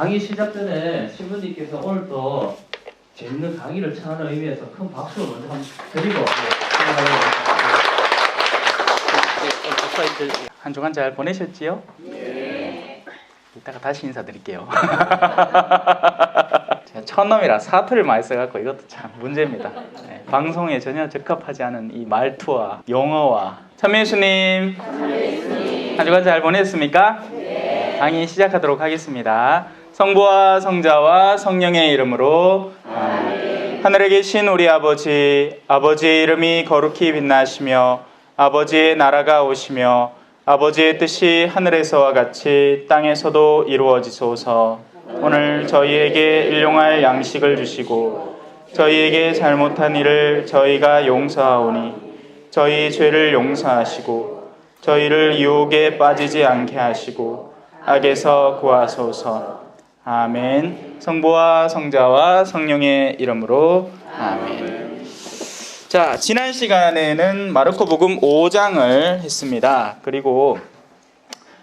강의 시작 전에 신부님께서 오늘 또 재밌는 강의를 청하는 의미에서 큰 박수를 먼저 한번 드리고 한 주간 잘 보내셨지요? 네. 이따가 다시 인사드릴게요. 제가 첫놈이라 사투를 많이 써갖고 이것도 참 문제입니다. 네, 방송에 전혀 적합하지 않은 이 말투와 용어와. 참여예수님, 한 주간 잘 보냈습니까? 네. 강의 시작하도록 하겠습니다. 성부와 성자와 성령의 이름으로 아멘. 하늘에 계신 우리 아버지, 아버지의 이름이 거룩히 빛나시며 아버지의 나라가 오시며 아버지의 뜻이 하늘에서와 같이 땅에서도 이루어지소서. 오늘 저희에게 일용할 양식을 주시고 저희에게 잘못한 일을 저희가 용서하오니 저희 죄를 용서하시고 저희를 유혹에 빠지지 않게 하시고 악에서 구하소서. 아멘. 성부와 성자와 성령의 이름으로 아멘. 자, 지난 시간에는 마르코복음 5장을 했습니다. 그리고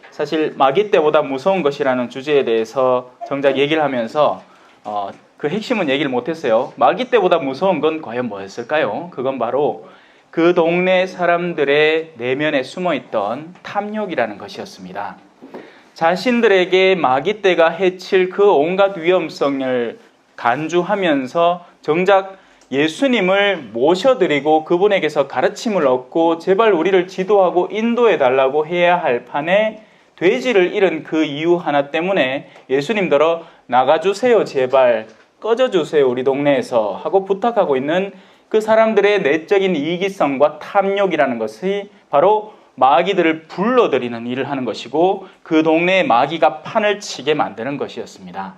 사실 마귀 때보다 무서운 것이라는 주제에 대해서 정작 얘기를 하면서 그 핵심은 얘기를 못했어요. 마귀 때보다 무서운 건 과연 뭐였을까요? 그건 바로 그 동네 사람들의 내면에 숨어있던 탐욕이라는 것이었습니다. 자신들에게 마귀 떼가 해칠 그 온갖 위험성을 간주하면서 정작 예수님을 모셔드리고 그분에게서 가르침을 얻고 제발 우리를 지도하고 인도해달라고 해야 할 판에 돼지를 잃은 그 이유 하나 때문에 예수님더러 나가주세요, 제발 꺼져주세요 우리 동네에서 하고 부탁하고 있는 그 사람들의 내적인 이기성과 탐욕이라는 것이 바로 마귀들을 불러들이는 일을 하는 것이고 그 동네에 마귀가 판을 치게 만드는 것이었습니다.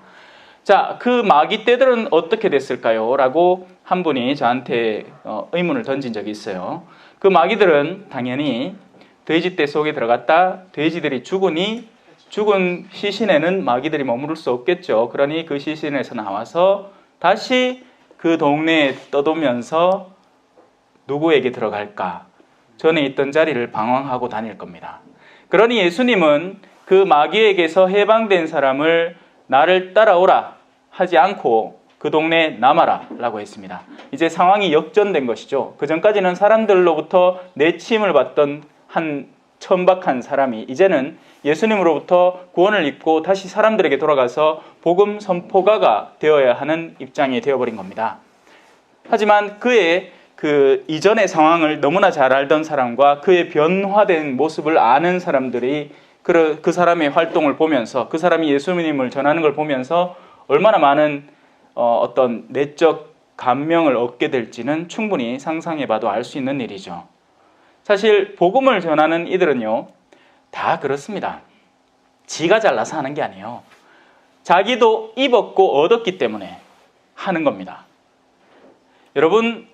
자, 그 마귀 떼들은 어떻게 됐을까요? 라고 한 분이 저한테 의문을 던진 적이 있어요. 그 마귀들은 당연히 돼지떼 속에 들어갔다 돼지들이 죽으니 죽은 시신에는 마귀들이 머무를 수 없겠죠. 그러니 그 시신에서 나와서 다시 그 동네에 떠도면서 누구에게 들어갈까? 전에 있던 자리를 방황하고 다닐 겁니다. 그러니 예수님은 그 마귀에게서 해방된 사람을 나를 따라오라 하지 않고 그 동네에 남아라 라고 했습니다. 이제 상황이 역전된 것이죠. 그 전까지는 사람들로부터 내침을 받던 한 천박한 사람이 이제는 예수님으로부터 구원을 입고 다시 사람들에게 돌아가서 복음 선포가가 되어야 하는 입장이 되어버린 겁니다. 하지만 그의 그 이전의 상황을 너무나 잘 알던 사람과 그의 변화된 모습을 아는 사람들이 그 사람의 활동을 보면서 그 사람이 예수님을 전하는 걸 보면서 얼마나 많은 어떤 내적 감명을 얻게 될지는 충분히 상상해봐도 알 수 있는 일이죠. 사실 복음을 전하는 이들은요 다 그렇습니다. 지가 잘나서 하는 게 아니에요. 자기도 입었고 얻었기 때문에 하는 겁니다. 여러분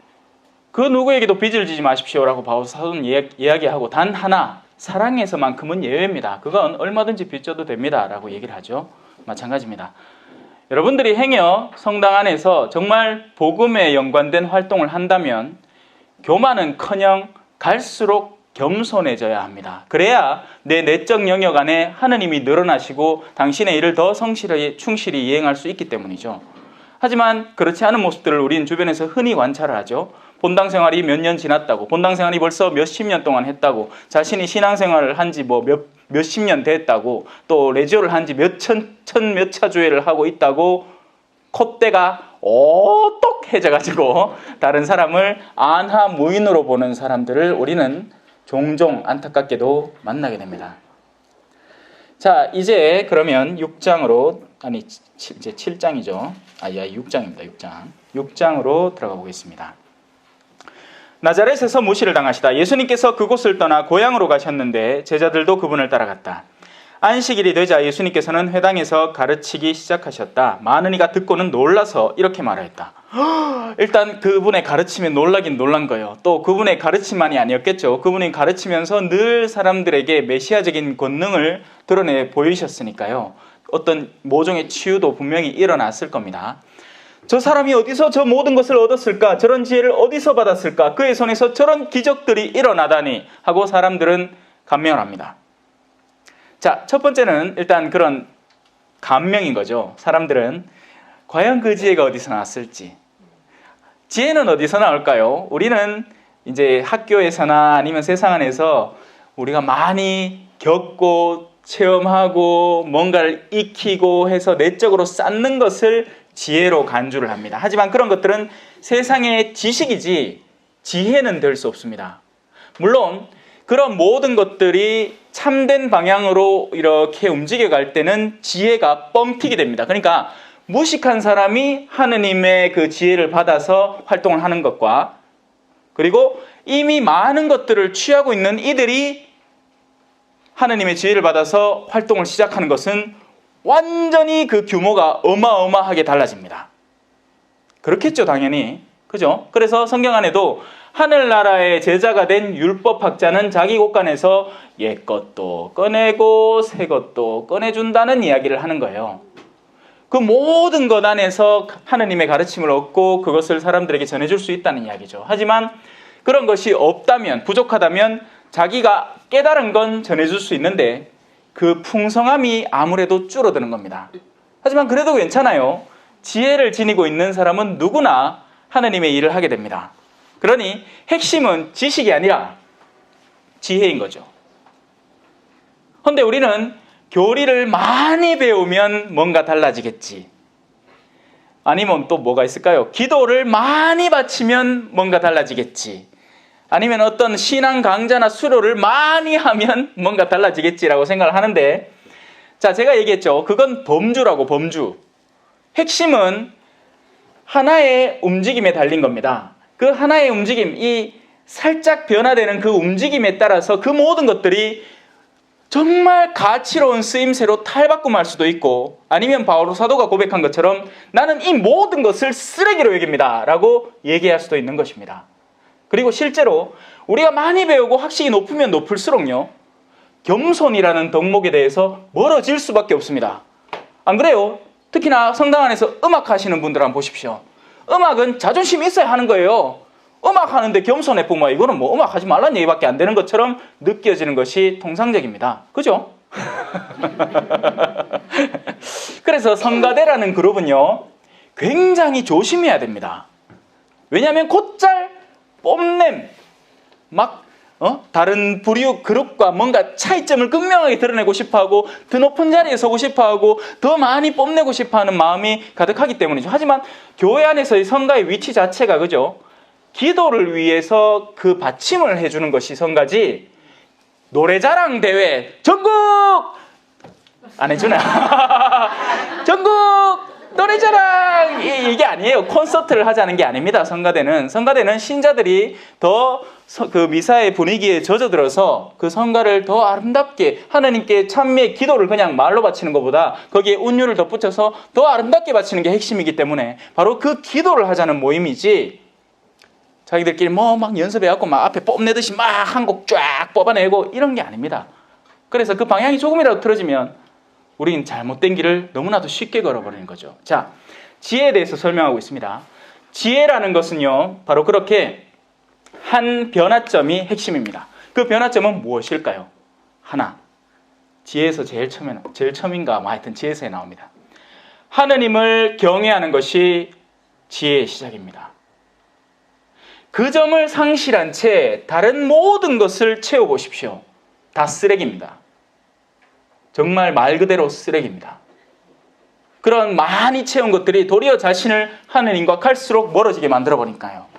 그 누구에게도 빚을 지지 마십시오라고 바울 사도는 이야기하고 단 하나 사랑에서만큼은 예외입니다. 그건 얼마든지 빚져도 됩니다 라고 얘기를 하죠. 마찬가지입니다. 여러분들이 행여 성당 안에서 정말 복음에 연관된 활동을 한다면 교만은커녕 갈수록 겸손해져야 합니다. 그래야 내 내적 영역 안에 하느님이 늘어나시고 당신의 일을 더 성실히 충실히 이행할 수 있기 때문이죠. 하지만 그렇지 않은 모습들을 우리는 주변에서 흔히 관찰을 하죠. 본당 생활이 몇 년 지났다고, 본당 생활이 벌써 몇십 년 동안 했다고, 자신이 신앙생활을 한 지 몇십 년 됐다고, 또 레지오를 한 지 몇 차 주회를 하고 있다고 콧대가 오똑해져가지고 다른 사람을 안하무인으로 보는 사람들을 우리는 종종 안타깝게도 만나게 됩니다. 자, 이제 그러면 6장으로 이제 7장이죠. 6장입니다. 6장으로 들어가 보겠습니다. 나자렛에서 무시를 당하시다 예수님께서 그곳을 떠나 고향으로 가셨는데 제자들도 그분을 따라갔다. 안식일이 되자 예수님께서는 회당에서 가르치기 시작하셨다. 많은 이가 듣고는 놀라서 이렇게 말하였다. 일단 그분의 가르침에 놀라긴 놀란 거예요. 또 그분의 가르침만이 아니었겠죠. 그분이 가르치면서 늘 사람들에게 메시아적인 권능을 드러내 보이셨으니까요. 어떤 모종의 치유도 분명히 일어났을 겁니다. 저 사람이 어디서 저 모든 것을 얻었을까? 저런 지혜를 어디서 받았을까? 그의 손에서 저런 기적들이 일어나다니 하고 사람들은 감명을 합니다. 자, 첫 번째는 일단 그런 감명인 거죠. 사람들은 과연 그 지혜가 어디서 나왔을지. 지혜는 어디서 나올까요? 우리는 이제 학교에서나 아니면 세상 안에서 우리가 많이 겪고 체험하고 뭔가를 익히고 해서 내적으로 쌓는 것을 지혜로 간주를 합니다. 하지만 그런 것들은 세상의 지식이지 지혜는 될 수 없습니다. 물론 그런 모든 것들이 참된 방향으로 이렇게 움직여갈 때는 지혜가 뻥튀기 됩니다. 그러니까 무식한 사람이 하느님의 그 지혜를 받아서 활동을 하는 것과, 그리고 이미 많은 것들을 취하고 있는 이들이 하느님의 지혜를 받아서 활동을 시작하는 것은 완전히 그 규모가 어마어마하게 달라집니다. 그렇겠죠, 당연히. 그죠? 그래서 성경 안에도 하늘나라의 제자가 된 율법학자는 자기 곳간에서 옛 것도 꺼내고 새 것도 꺼내준다는 이야기를 하는 거예요. 그 모든 것 안에서 하느님의 가르침을 얻고 그것을 사람들에게 전해줄 수 있다는 이야기죠. 하지만 그런 것이 없다면, 부족하다면 자기가 깨달은 건 전해줄 수 있는데 그 풍성함이 아무래도 줄어드는 겁니다. 하지만 그래도 괜찮아요. 지혜를 지니고 있는 사람은 누구나 하느님의 일을 하게 됩니다. 그러니 핵심은 지식이 아니라 지혜인 거죠. 그런데 우리는 교리를 많이 배우면 뭔가 달라지겠지. 아니면 또 뭐가 있을까요? 기도를 많이 바치면 뭔가 달라지겠지. 아니면 어떤 신앙 강좌나 수료를 많이 하면 뭔가 달라지겠지라고 생각을 하는데, 자, 제가 얘기했죠. 그건 범주라고, 범주. 핵심은 하나의 움직임에 달린 겁니다. 그 하나의 움직임, 이 살짝 변화되는 그 움직임에 따라서 그 모든 것들이 정말 가치로운 쓰임새로 탈바꿈할 수도 있고, 아니면 바오로 사도가 고백한 것처럼 나는 이 모든 것을 쓰레기로 여깁니다 라고 얘기할 수도 있는 것입니다. 그리고 실제로 우리가 많이 배우고 학식이 높으면 높을수록요, 겸손이라는 덕목에 대해서 멀어질 수밖에 없습니다. 안 그래요? 특히나 성당 안에서 음악 하시는 분들 한번 보십시오. 음악은 자존심이 있어야 하는 거예요. 음악 하는데 겸손해 보면 이거는 뭐 음악 하지 말라는 얘기밖에 안 되는 것처럼 느껴지는 것이 통상적입니다. 그죠? 그래서 성가대라는 그룹은요, 굉장히 조심해야 됩니다. 왜냐하면 곧잘 뽐냄, 막 다른 부류 그룹과 뭔가 차이점을 극명하게 드러내고 싶어하고 더 높은 자리에 서고 싶어하고 더 많이 뽐내고 싶어하는 마음이 가득하기 때문이죠. 하지만 교회 안에서의 성가의 위치 자체가, 그죠? 기도를 위해서 그 받침을 해주는 것이 성가지, 노래자랑 대회 전국 안 해주나? 전국 노래자랑 이게 아니에요. 콘서트를 하자는 게 아닙니다. 성가대는 신자들이 더 그 미사의 분위기에 젖어들어서 그 성가를 더 아름답게 하나님께 찬미의 기도를 그냥 말로 바치는 것보다 거기에 운율을 덧붙여서 더 아름답게 바치는 게 핵심이기 때문에 바로 그 기도를 하자는 모임이지, 자기들끼리 뭐 막 연습해갖고 막 앞에 뽐내듯이 막 한 곡 쫙 뽑아내고 이런 게 아닙니다. 그래서 그 방향이 조금이라도 틀어지면 우린 잘못된 길을 너무나도 쉽게 걸어버리는 거죠. 자, 지혜에 대해서 설명하고 있습니다. 지혜라는 것은요, 바로 그렇게 한 변화점이 핵심입니다. 그 변화점은 무엇일까요? 하나. 지혜에서 제일 처음인가 뭐 하여튼 지혜서에 나옵니다. 하느님을 경외하는 것이 지혜의 시작입니다. 그 점을 상실한 채 다른 모든 것을 채워보십시오. 다 쓰레기입니다. 정말 말 그대로 쓰레기입니다. 그런 많이 채운 것들이 도리어 자신을 하느님과 갈수록 멀어지게 만들어버리니까요.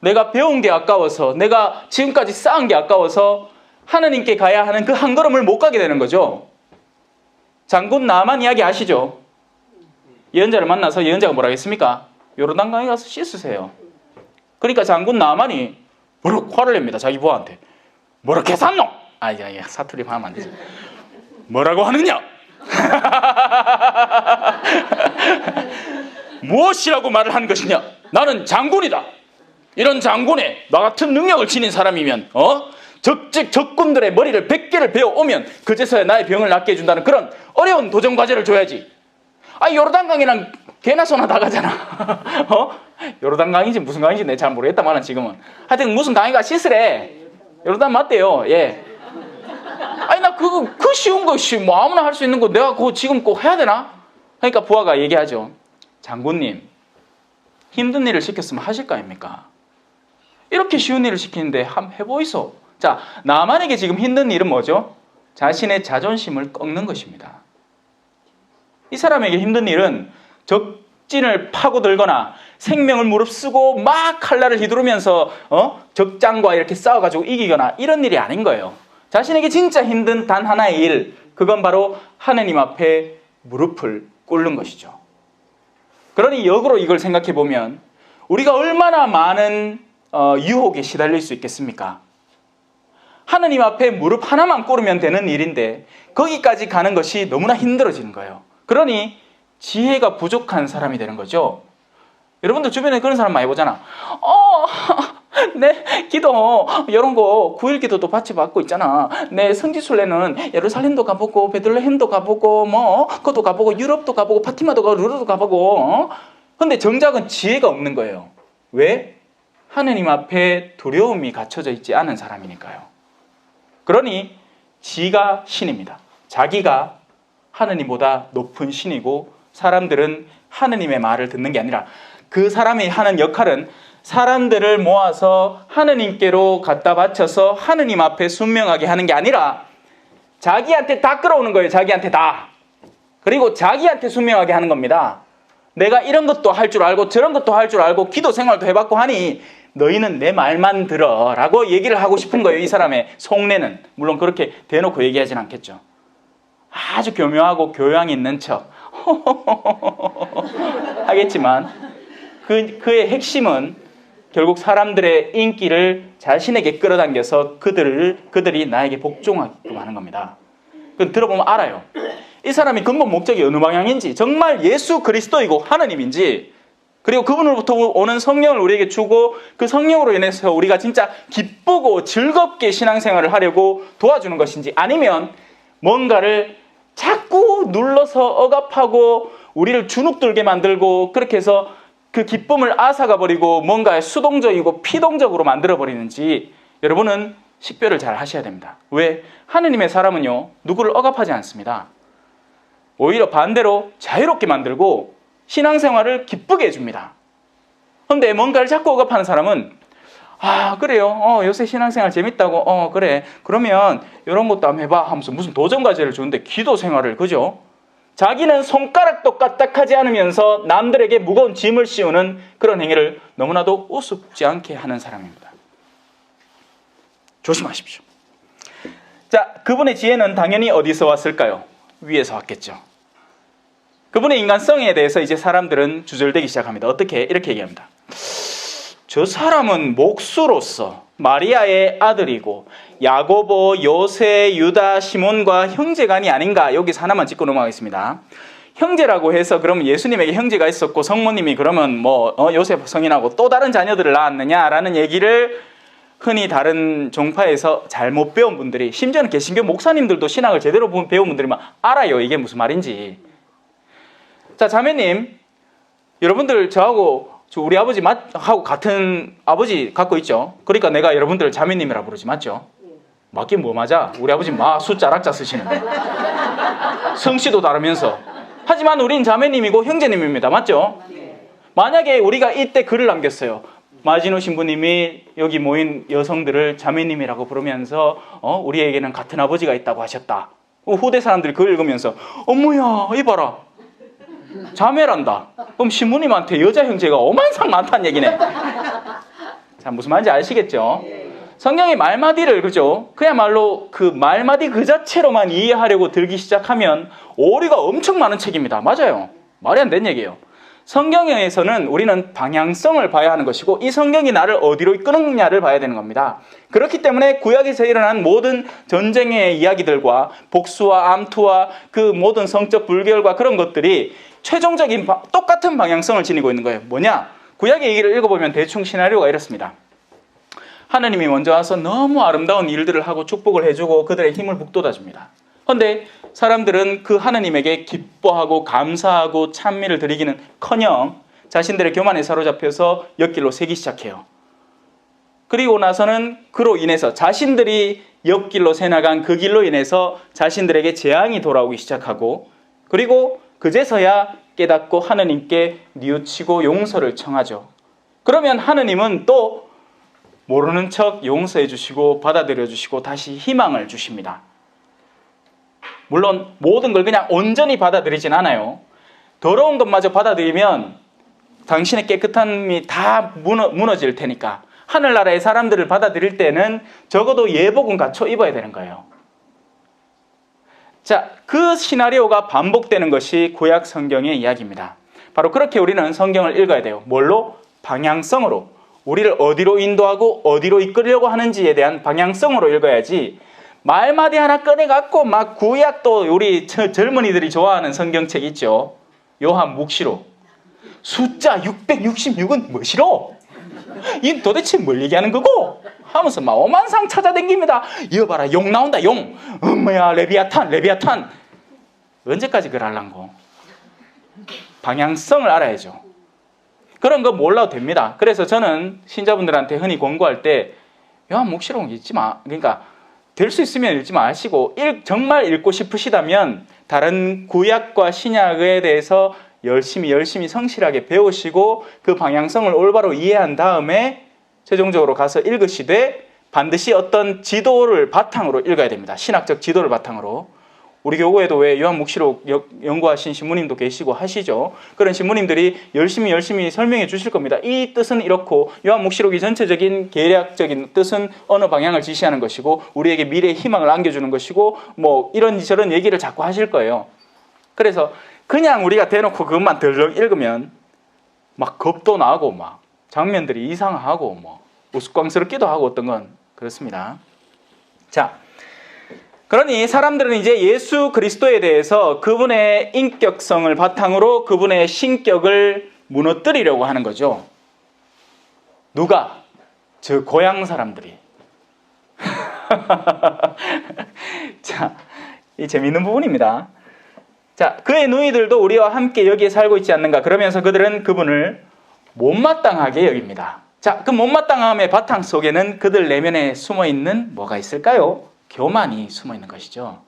내가 배운 게 아까워서, 내가 지금까지 쌓은 게 아까워서 하느님께 가야 하는 그 한 걸음을 못 가게 되는 거죠. 장군 나만 이야기 아시죠? 예언자를 만나서 예언자가 뭐라 했습니까? 요르단강에 가서 씻으세요. 그러니까 장군 나만이 뭐라고 화를 냅니다. 자기 부하한테. 뭐라 개산노? 아니 사투리 하면 안 되죠. 뭐라고 하느냐? 무엇이라고 말을 하는 것이냐? 나는 장군이다. 이런 장군에 나 같은 능력을 지닌 사람이면 적군들의 머리를 100개를 베어오면 그제서야 나의 병을 낫게 해준다는 그런 어려운 도전 과제를 줘야지. 요르단강이랑 개나 소나 다 가잖아. 요르단강인지 무슨 강인지 내가 잘 모르겠다만은 지금은 하여튼 무슨 강이가 씻으래. 요르단 맞대요. 예. 아니 나 그 쉬운 거 뭐 아무나 할 수 있는 거 내가 그거 지금 꼭 해야 되나? 그러니까 부하가 얘기하죠. 장군님, 힘든 일을 시켰으면 하실 거 아닙니까? 이렇게 쉬운 일을 시키는데 한번 해보이소. 자, 나만에게 지금 힘든 일은 뭐죠? 자신의 자존심을 꺾는 것입니다. 이 사람에게 힘든 일은 적진을 파고들거나 생명을 무릅쓰고 막 칼날을 휘두르면서 적장과 이렇게 싸워가지고 이기거나 이런 일이 아닌 거예요. 자신에게 진짜 힘든 단 하나의 일, 그건 바로 하느님 앞에 무릎을 꿇는 것이죠. 그러니 역으로 이걸 생각해 보면 우리가 얼마나 많은 유혹에 시달릴 수 있겠습니까? 하느님 앞에 무릎 하나만 꿇으면 되는 일인데 거기까지 가는 것이 너무나 힘들어지는 거예요. 그러니 지혜가 부족한 사람이 되는 거죠. 여러분들 주변에 그런 사람 많이 보잖아. 내 기도 이런 거 9일 기도도 같이 받고 있잖아. 내 성지순례는 예루살렘도 가보고 베들레헴도 가보고 뭐 그것도 가보고 유럽도 가보고 파티마도 가보고 루르도 가보고. 근데 정작은 지혜가 없는 거예요. 왜? 하느님 앞에 두려움이 갖춰져 있지 않은 사람이니까요. 그러니 지가 신입니다. 자기가 하느님보다 높은 신이고 사람들은 하느님의 말을 듣는 게 아니라 그 사람이 하는 역할은 사람들을 모아서 하느님께로 갖다 바쳐서 하느님 앞에 순명하게 하는 게 아니라 자기한테 다 끌어오는 거예요. 자기한테 다. 그리고 자기한테 순명하게 하는 겁니다. 내가 이런 것도 할 줄 알고 저런 것도 할 줄 알고 기도 생활도 해봤고 하니 너희는 내 말만 들어 라고 얘기를 하고 싶은 거예요. 이 사람의 속내는. 물론 그렇게 대놓고 얘기하진 않겠죠. 아주 교묘하고 교양 있는 척 하겠지만 그의 핵심은 결국 사람들의 인기를 자신에게 끌어당겨서 그들이 나에게 복종하게끔 하는 겁니다. 그건 들어보면 알아요. 이 사람이 근본 목적이 어느 방향인지, 정말 예수 그리스도이고 하느님인지, 그리고 그분으로부터 오는 성령을 우리에게 주고 그 성령으로 인해서 우리가 진짜 기쁘고 즐겁게 신앙생활을 하려고 도와주는 것인지, 아니면 뭔가를 자꾸 눌러서 억압하고 우리를 주눅들게 만들고 그렇게 해서 그 기쁨을 앗아가버리고 뭔가 수동적이고 피동적으로 만들어버리는지 여러분은 식별을 잘 하셔야 됩니다. 왜? 하느님의 사람은요, 누구를 억압하지 않습니다. 오히려 반대로 자유롭게 만들고 신앙생활을 기쁘게 해줍니다. 그런데 뭔가를 자꾸 억압하는 사람은 그래요. 요새 신앙생활 재밌다고. 그래. 그러면 이런 것도 한번 해봐 하면서 무슨 도전과제를 주는데 기도 생활을, 그죠? 자기는 손가락도 까딱하지 않으면서 남들에게 무거운 짐을 씌우는 그런 행위를 너무나도 우습지 않게 하는 사람입니다. 조심하십시오. 자, 그분의 지혜는 당연히 어디서 왔을까요? 위에서 왔겠죠. 그분의 인간성에 대해서 이제 사람들은 주절되기 시작합니다. 어떻게? 이렇게 얘기합니다. 저 사람은 목수로서 마리아의 아들이고 야고보, 요세, 유다, 시몬과 형제간이 아닌가. 여기서 하나만 짚고 넘어가겠습니다. 형제라고 해서 그러면 예수님에게 형제가 있었고 성모님이 그러면 요셉 성인하고 또 다른 자녀들을 낳았느냐라는 얘기를 흔히 다른 종파에서 잘못 배운 분들이, 심지어는 개신교 목사님들도 신학을 제대로 배운 분들이면 알아요. 이게 무슨 말인지. 자, 자매님, 여러분들 저하고 우리 아버지하고 같은 아버지 갖고 있죠. 그러니까 내가 여러분들을 자매님이라 부르지, 맞죠? 맞긴 뭐 맞아. 우리 아버지 숫자 락자 쓰시는데 성씨도 다르면서. 하지만 우린 자매님이고 형제님입니다. 맞죠? 만약에 우리가 이때 글을 남겼어요. 마지노 신부님이 여기 모인 여성들을 자매님이라고 부르면서 우리에게는 같은 아버지가 있다고 하셨다. 후대 사람들이 그걸 읽으면서 어머야 이봐라, 자매란다. 그럼 신부님한테 여자 형제가 어만상 많다는 얘기네. 자, 무슨 말인지 아시겠죠? 성경의 말마디를, 그죠? 그야말로 그 말마디 그 자체로만 이해하려고 들기 시작하면 오류가 엄청 많은 책입니다. 맞아요. 말이 안 되는 얘기예요. 성경에서는 우리는 방향성을 봐야 하는 것이고 이 성경이 나를 어디로 이끄느냐를 봐야 되는 겁니다. 그렇기 때문에 구약에서 일어난 모든 전쟁의 이야기들과 복수와 암투와 그 모든 성적 불결과 그런 것들이 최종적인 똑같은 방향성을 지니고 있는 거예요. 뭐냐? 구약의 얘기를 읽어보면 대충 시나리오가 이렇습니다. 하느님이 먼저 와서 너무 아름다운 일들을 하고 축복을 해주고 그들의 힘을 북돋아줍니다. 그런데 사람들은 그 하느님에게 기뻐하고 감사하고 찬미를 드리기는 커녕 자신들의 교만에 사로잡혀서 옆길로 새기 시작해요. 그리고 나서는 그로 인해서 자신들이 옆길로 새나간 그 길로 인해서 자신들에게 재앙이 돌아오기 시작하고, 그리고 그제서야 깨닫고 하느님께 뉘우치고 용서를 청하죠. 그러면 하느님은 또 모르는 척 용서해 주시고 받아들여 주시고 다시 희망을 주십니다. 물론 모든 걸 그냥 온전히 받아들이진 않아요. 더러운 것마저 받아들이면 당신의 깨끗함이 다 무너질 테니까 하늘나라의 사람들을 받아들일 때는 적어도 예복은 갖춰 입어야 되는 거예요. 자, 그 시나리오가 반복되는 것이 구약 성경의 이야기입니다. 바로 그렇게 우리는 성경을 읽어야 돼요. 뭘로? 방향성으로. 우리를 어디로 인도하고 어디로 이끌려고 하는지에 대한 방향성으로 읽어야지, 말마디 하나 꺼내갖고 막 구약도 우리 젊은이들이 좋아하는 성경책 있죠. 요한 묵시록. 숫자 666은 뭐시로? 이 도대체 뭘 얘기하는 거고? 하면서 막 오만상 찾아다닙니다. 이거 봐라, 용 나온다, 용. 뭐야, 레비아탄. 언제까지 그걸 하려고? 방향성을 알아야죠. 그런 거 몰라도 됩니다. 그래서 저는 신자분들한테 흔히 권고할 때 요한 묵시록 읽지 마. 그러니까 될 수 있으면 읽지 마시고 정말 읽고 싶으시다면 다른 구약과 신약에 대해서 열심히 성실하게 배우시고 그 방향성을 올바로 이해한 다음에 최종적으로 가서 읽으시되 반드시 어떤 지도를 바탕으로 읽어야 됩니다. 신학적 지도를 바탕으로. 우리 교구에도 왜 요한묵시록 연구하신 신부님도 계시고 하시죠. 그런 신부님들이 열심히 설명해 주실 겁니다. 이 뜻은 이렇고 요한묵시록이 전체적인 계략적인 뜻은 어느 방향을 지시하는 것이고 우리에게 미래의 희망을 안겨주는 것이고 뭐 이런저런 얘기를 자꾸 하실 거예요. 그래서 그냥 우리가 대놓고 그것만 덜렁 읽으면 막 겁도 나고 막 장면들이 이상하고 뭐 우스꽝스럽기도 하고 어떤 건 그렇습니다. 자, 그러니 사람들은 이제 예수 그리스도에 대해서 그분의 인격성을 바탕으로 그분의 신격을 무너뜨리려고 하는 거죠. 누가? 저 고향 사람들이. 자, 이 재미있는 부분입니다. 자, 그의 누이들도 우리와 함께 여기에 살고 있지 않는가? 그러면서 그들은 그분을 못마땅하게 여깁니다. 자, 그 못마땅함의 바탕 속에는 그들 내면에 숨어있는 뭐가 있을까요? 교만이 숨어있는 것이죠.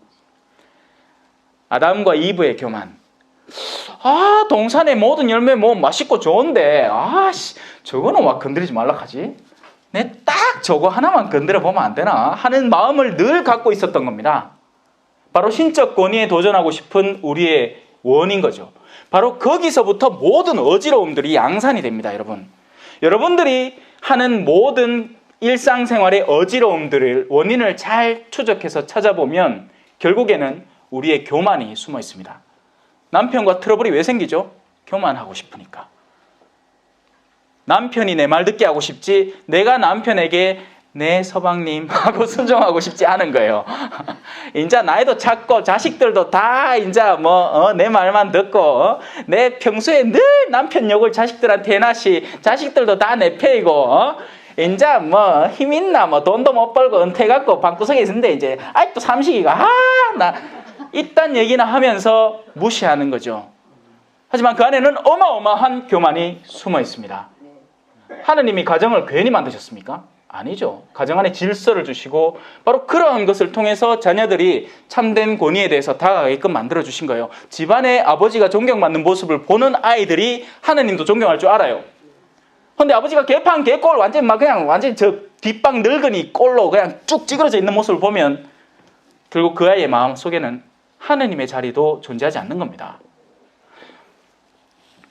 아담과 이브의 교만. 동산의 모든 열매 뭐 맛있고 좋은데 저거는 와 건드리지 말라 하지? 내 딱 저거 하나만 건드려 보면 안 되나? 하는 마음을 늘 갖고 있었던 겁니다. 바로 신적 권위에 도전하고 싶은 우리의 원인 거죠. 바로 거기서부터 모든 어지러움들이 양산이 됩니다, 여러분. 여러분들이 하는 모든 일상생활의 어지러움들을 원인을 잘 추적해서 찾아보면 결국에는 우리의 교만이 숨어 있습니다. 남편과 트러블이 왜 생기죠? 교만하고 싶으니까. 남편이 내 말 듣게 하고 싶지 내가 남편에게 네 서방님 하고 순종하고 싶지 않은 거예요. 이제 나이도 작고 자식들도 다 이제 내 말만 듣고 내 평소에 늘 남편 욕을 자식들한테 해놨시 자식들도 다 내 패이고 이제 힘 있나 돈도 못 벌고 은퇴해갖고 방구석에 있는데 이제 아직도 삼식이가 나 이딴 얘기나 하면서 무시하는 거죠. 하지만 그 안에는 어마어마한 교만이 숨어 있습니다. 하느님이 가정을 괜히 만드셨습니까? 아니죠. 가정 안에 질서를 주시고 바로 그러한 것을 통해서 자녀들이 참된 권위에 대해서 다가가게끔 만들어주신 거예요. 집안의 아버지가 존경받는 모습을 보는 아이들이 하느님도 존경할 줄 알아요. 근데 아버지가 개판 개꼴 완전 저 뒷방 늙은이 꼴로 그냥 쭉 찌그러져 있는 모습을 보면 결국 그 아이의 마음 속에는 하느님의 자리도 존재하지 않는 겁니다.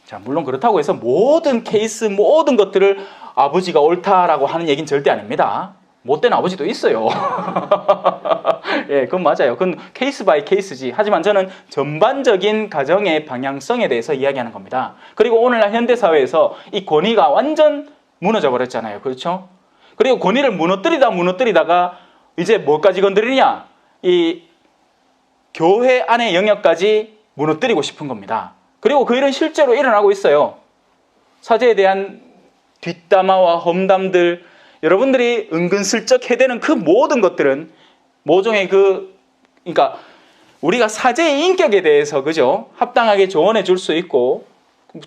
자, 물론 그렇다고 해서 모든 케이스, 모든 것들을 아버지가 옳다라고 하는 얘기는 절대 아닙니다. 못된 아버지도 있어요. 예, 그건 맞아요. 그건 케이스 바이 케이스지. 하지만 저는 전반적인 가정의 방향성에 대해서 이야기하는 겁니다. 그리고 오늘날 현대사회에서 이 권위가 완전 무너져 버렸잖아요. 그렇죠? 그리고 권위를 무너뜨리다가 이제 뭐까지 건드리냐? 이 교회 안의 영역까지 무너뜨리고 싶은 겁니다. 그리고 그 일은 실제로 일어나고 있어요. 사제에 대한 뒷담화와 험담들, 여러분들이 은근슬쩍 해대는 그 모든 것들은 모종의 그러니까 우리가 사제의 인격에 대해서 그죠? 합당하게 조언해 줄 수 있고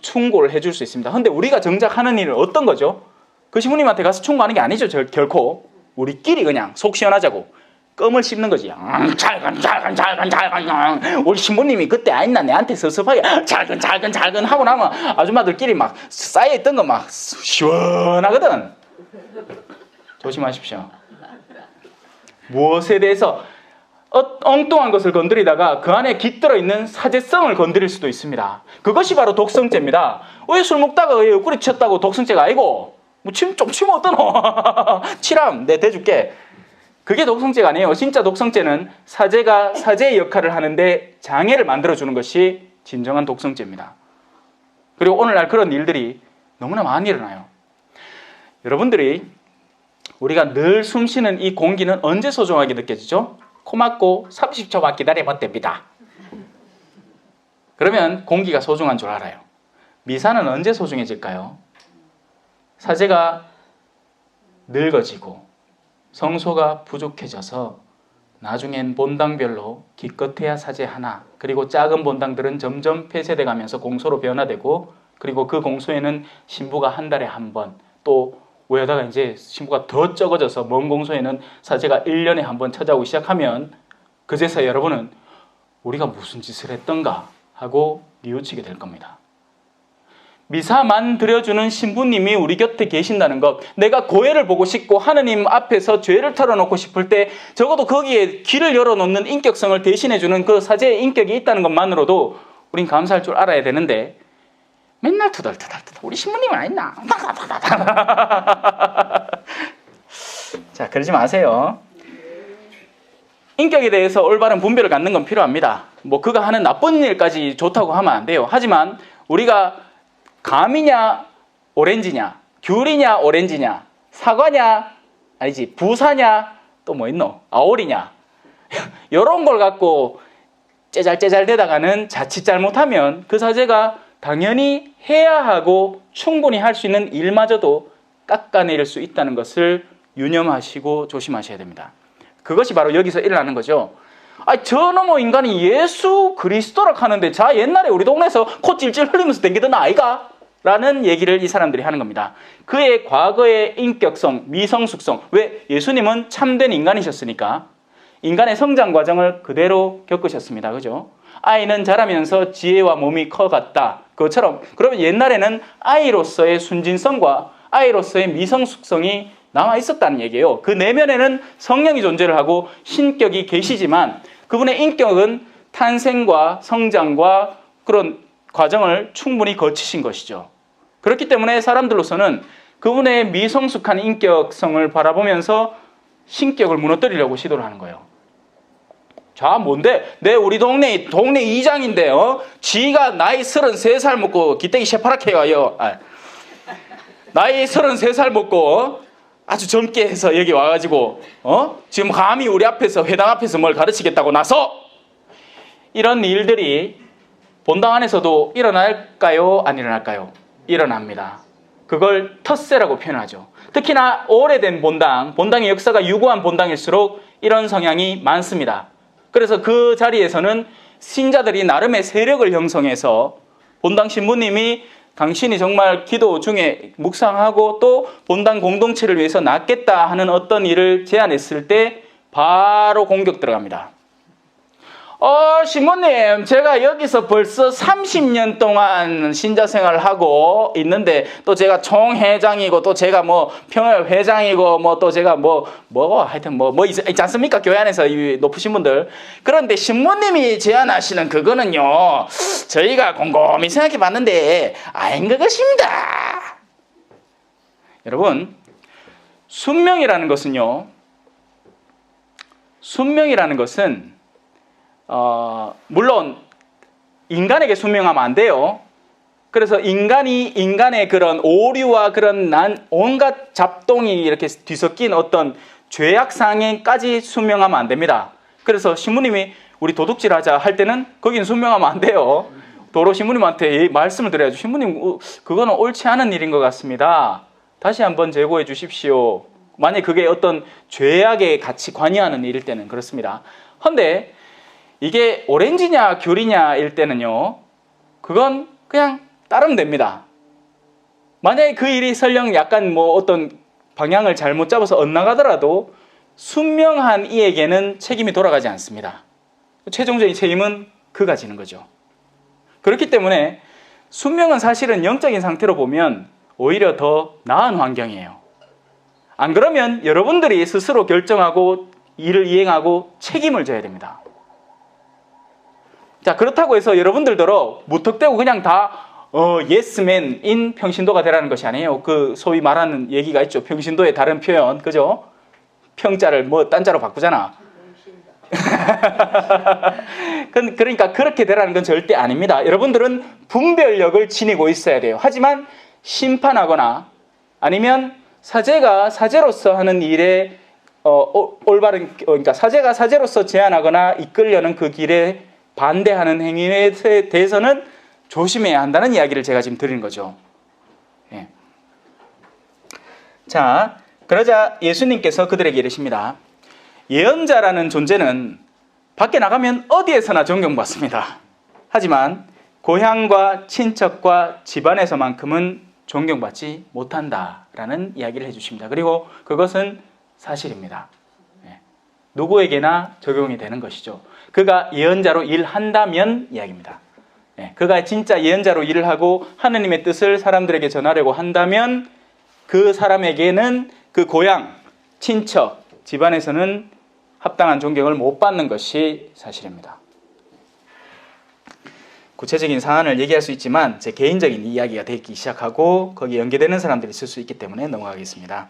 충고를 해 줄 수 있습니다. 그런데 우리가 정작 하는 일은 어떤 거죠? 그 신부님한테 가서 충고하는 게 아니죠. 결코. 우리끼리 그냥 속 시원하자고 껌을 씹는 거지. 잘근 우리 신부님이 그때 아니나 내한테 섭섭하게 잘근 하고 나면 아줌마들끼리 막 쌓여있던 거 막 시원하거든. 조심하십시오. 무엇에 대해서 엉뚱한 것을 건드리다가 그 안에 깃들어 있는 사제성을 건드릴 수도 있습니다. 그것이 바로 독성죄입니다. 왜 술 먹다가 왜 옆구리 쳤다고 독성죄가 아니고 뭐 좀 치면 어떠노? 치람 내 대줄게. 그게 독성죄가 아니에요. 진짜 독성죄는 사제가 사제의 역할을 하는데 장애를 만들어주는 것이 진정한 독성죄입니다. 그리고 오늘날 그런 일들이 너무나 많이 일어나요. 여러분들이 우리가 늘 숨쉬는 이 공기는 언제 소중하게 느껴지죠? 코 막고 30초만 기다리면 됩니다. 그러면 공기가 소중한 줄 알아요. 미사는 언제 소중해질까요? 사제가 늙어지고 성소가 부족해져서 나중엔 본당별로 기껏해야 사제 하나, 그리고 작은 본당들은 점점 폐쇄돼 가면서 공소로 변화되고, 그리고 그 공소에는 신부가 한 달에 한 번, 또 왜다가 이제 신부가 더 적어져서 먼 공소에는 사제가 1년에 한 번 찾아오기 시작하면 그제서야 여러분은 우리가 무슨 짓을 했던가 하고 뉘우치게 될 겁니다. 미사만 드려주는 신부님이 우리 곁에 계신다는 것, 내가 고해를 보고 싶고 하느님 앞에서 죄를 털어놓고 싶을 때 적어도 거기에 길을 열어놓는 인격성을 대신해주는 그 사제의 인격이 있다는 것만으로도 우린 감사할 줄 알아야 되는데, 맨날 투덜투덜 우리 신부님은 아니나 자, 그러지 마세요. 인격에 대해서 올바른 분별을 갖는 건 필요합니다. 뭐 그가 하는 나쁜 일까지 좋다고 하면 안 돼요. 하지만 우리가 감이냐 오렌지냐, 귤이냐 오렌지냐, 사과냐 아니지 부사냐, 또 뭐 있노, 아오리냐 이런 걸 갖고 째잘째잘 대다가는 자칫 잘못하면 그 사제가 당연히 해야 하고 충분히 할 수 있는 일마저도 깎아내릴 수 있다는 것을 유념하시고 조심하셔야 됩니다. 그것이 바로 여기서 일어나는 거죠. 저놈의 인간이 예수 그리스도라 하는데 자 옛날에 우리 동네에서 코 찔찔 흘리면서 댕기던 아이가? 라는 얘기를 이 사람들이 하는 겁니다. 그의 과거의 인격성, 미성숙성, 왜? 예수님은 참된 인간이셨으니까 인간의 성장 과정을 그대로 겪으셨습니다. 그죠? 아이는 자라면서 지혜와 몸이 커갔다. 그것처럼 그러면 옛날에는 아이로서의 순진성과 아이로서의 미성숙성이 남아 있었다는 얘기예요. 그 내면에는 성령이 존재를 하고 신격이 계시지만 그분의 인격은 탄생과 성장과 그런 과정을 충분히 거치신 것이죠. 그렇기 때문에 사람들로서는 그분의 미성숙한 인격성을 바라보면서 신격을 무너뜨리려고 시도를 하는 거예요. 자, 뭔데? 우리 동네 이장인데, 지가 나이 33살 먹고 기대기 새파랗게 해요. 나이 33살 먹고 아주 젊게 해서 여기 와가지고, 지금 감히 우리 앞에서, 회당 앞에서 뭘 가르치겠다고 나서 이런 일들이 본당 안에서도 일어날까요? 안 일어날까요? 일어납니다. 그걸 텃세라고 표현하죠. 특히나 오래된 본당의 역사가 유구한 본당일수록 이런 성향이 많습니다. 그래서 그 자리에서는 신자들이 나름의 세력을 형성해서 본당 신부님이 당신이 정말 기도 중에 묵상하고 또 본당 공동체를 위해서 낫겠다 하는 어떤 일을 제안했을 때 바로 공격 들어갑니다. 신부님, 제가 여기서 벌써 30년 동안 신자 생활을 하고 있는데, 또 제가 총회장이고, 또 제가 뭐 평화회장이고, 뭐 또 제가 하여튼 뭐 있지 않습니까? 교회 안에서 이 높으신 분들. 그런데 신부님이 제안하시는 그거는요, 저희가 곰곰이 생각해 봤는데, 아닌 그것입니다. 여러분, 순명이라는 것은 물론 인간에게 순명하면 안 돼요. 그래서 인간의 그런 오류와 그런 온갖 잡동이 이렇게 뒤섞인 어떤 죄악상에까지 순명하면 안 됩니다. 그래서 신부님이 우리 도둑질하자 할 때는 거긴 순명하면 안 돼요. 도로 신부님한테 말씀을 드려야죠. 신부님, 그거는 옳지 않은 일인 것 같습니다. 다시 한번 재고해 주십시오. 만약 그게 어떤 죄악에 같이 관여하는 일일 때는 그렇습니다. 그런데 이게 오렌지냐 귤이냐 일 때는요, 그건 그냥 따르면 됩니다. 만약에 그 일이 설령 약간 뭐 어떤 방향을 잘못 잡아서 엇나가더라도 순명한 이에게는 책임이 돌아가지 않습니다. 최종적인 책임은 그가 지는 거죠. 그렇기 때문에 순명은 사실은 영적인 상태로 보면 오히려 더 나은 환경이에요. 안 그러면 여러분들이 스스로 결정하고 일을 이행하고 책임을 져야 됩니다. 자, 그렇다고 해서 여러분들더러 무턱대고 그냥 다 예스맨인 평신도가 되라는 것이 아니에요. 그 소위 말하는 얘기가 있죠. 평신도의 다른 표현, 그죠? 평자를 뭐 딴자로 바꾸잖아. 그러니까 그렇게 되라는 건 절대 아닙니다. 여러분들은 분별력을 지니고 있어야 돼요. 하지만 심판하거나 아니면 사제가 사제로서 하는 일에 올바른, 그러니까 사제가 사제로서 제안하거나 이끌려는 그 길에 반대하는 행위에 대해서는 조심해야 한다는 이야기를 제가 지금 드리는 거죠. 예. 자, 그러자 예수님께서 그들에게 이르십니다. 예언자라는 존재는 밖에 나가면 어디에서나 존경받습니다. 하지만 고향과 친척과 집안에서만큼은 존경받지 못한다라는 이야기를 해주십니다. 그리고 그것은 사실입니다. 누구에게나 적용이 되는 것이죠. 그가 예언자로 일한다면 이야기입니다. 그가 진짜 예언자로 일을 하고 하느님의 뜻을 사람들에게 전하려고 한다면 그 사람에게는 그 고향, 친척, 집안에서는 합당한 존경을 못 받는 것이 사실입니다. 구체적인 사안을 얘기할 수 있지만 제 개인적인 이야기가 되기 시작하고 거기에 연계되는 사람들이 있을 수 있기 때문에 넘어가겠습니다.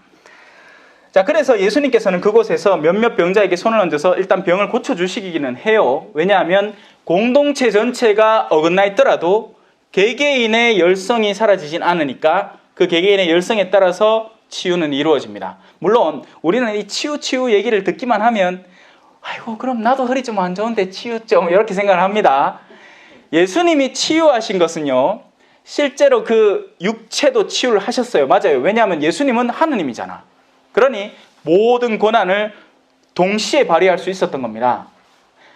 자, 그래서 예수님께서는 그곳에서 몇몇 병자에게 손을 얹어서 일단 병을 고쳐주시기는 해요. 왜냐하면 공동체 전체가 어긋나 있더라도 개개인의 열성이 사라지진 않으니까 그 개개인의 열성에 따라서 치유는 이루어집니다. 물론 우리는 이 치유 얘기를 듣기만 하면 아이고 그럼 나도 허리 좀 안 좋은데 치유 좀 이렇게 생각을 합니다. 예수님이 치유하신 것은요, 실제로 그 육체도 치유를 하셨어요. 맞아요. 왜냐하면 예수님은 하느님이잖아. 그러니 모든 권한을 동시에 발휘할 수 있었던 겁니다.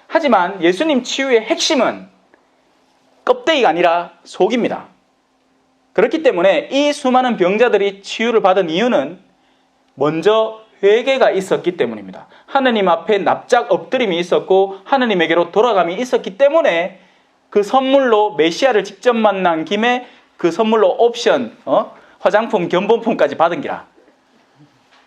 하지만 예수님 치유의 핵심은 껍데기가 아니라 속입니다. 그렇기 때문에 이 수많은 병자들이 치유를 받은 이유는 먼저 회개가 있었기 때문입니다. 하느님 앞에 납작 엎드림이 있었고 하느님에게로 돌아감이 있었기 때문에 그 선물로 메시아를 직접 만난 김에 그 선물로 옵션, 화장품, 견본품까지 받은 기라.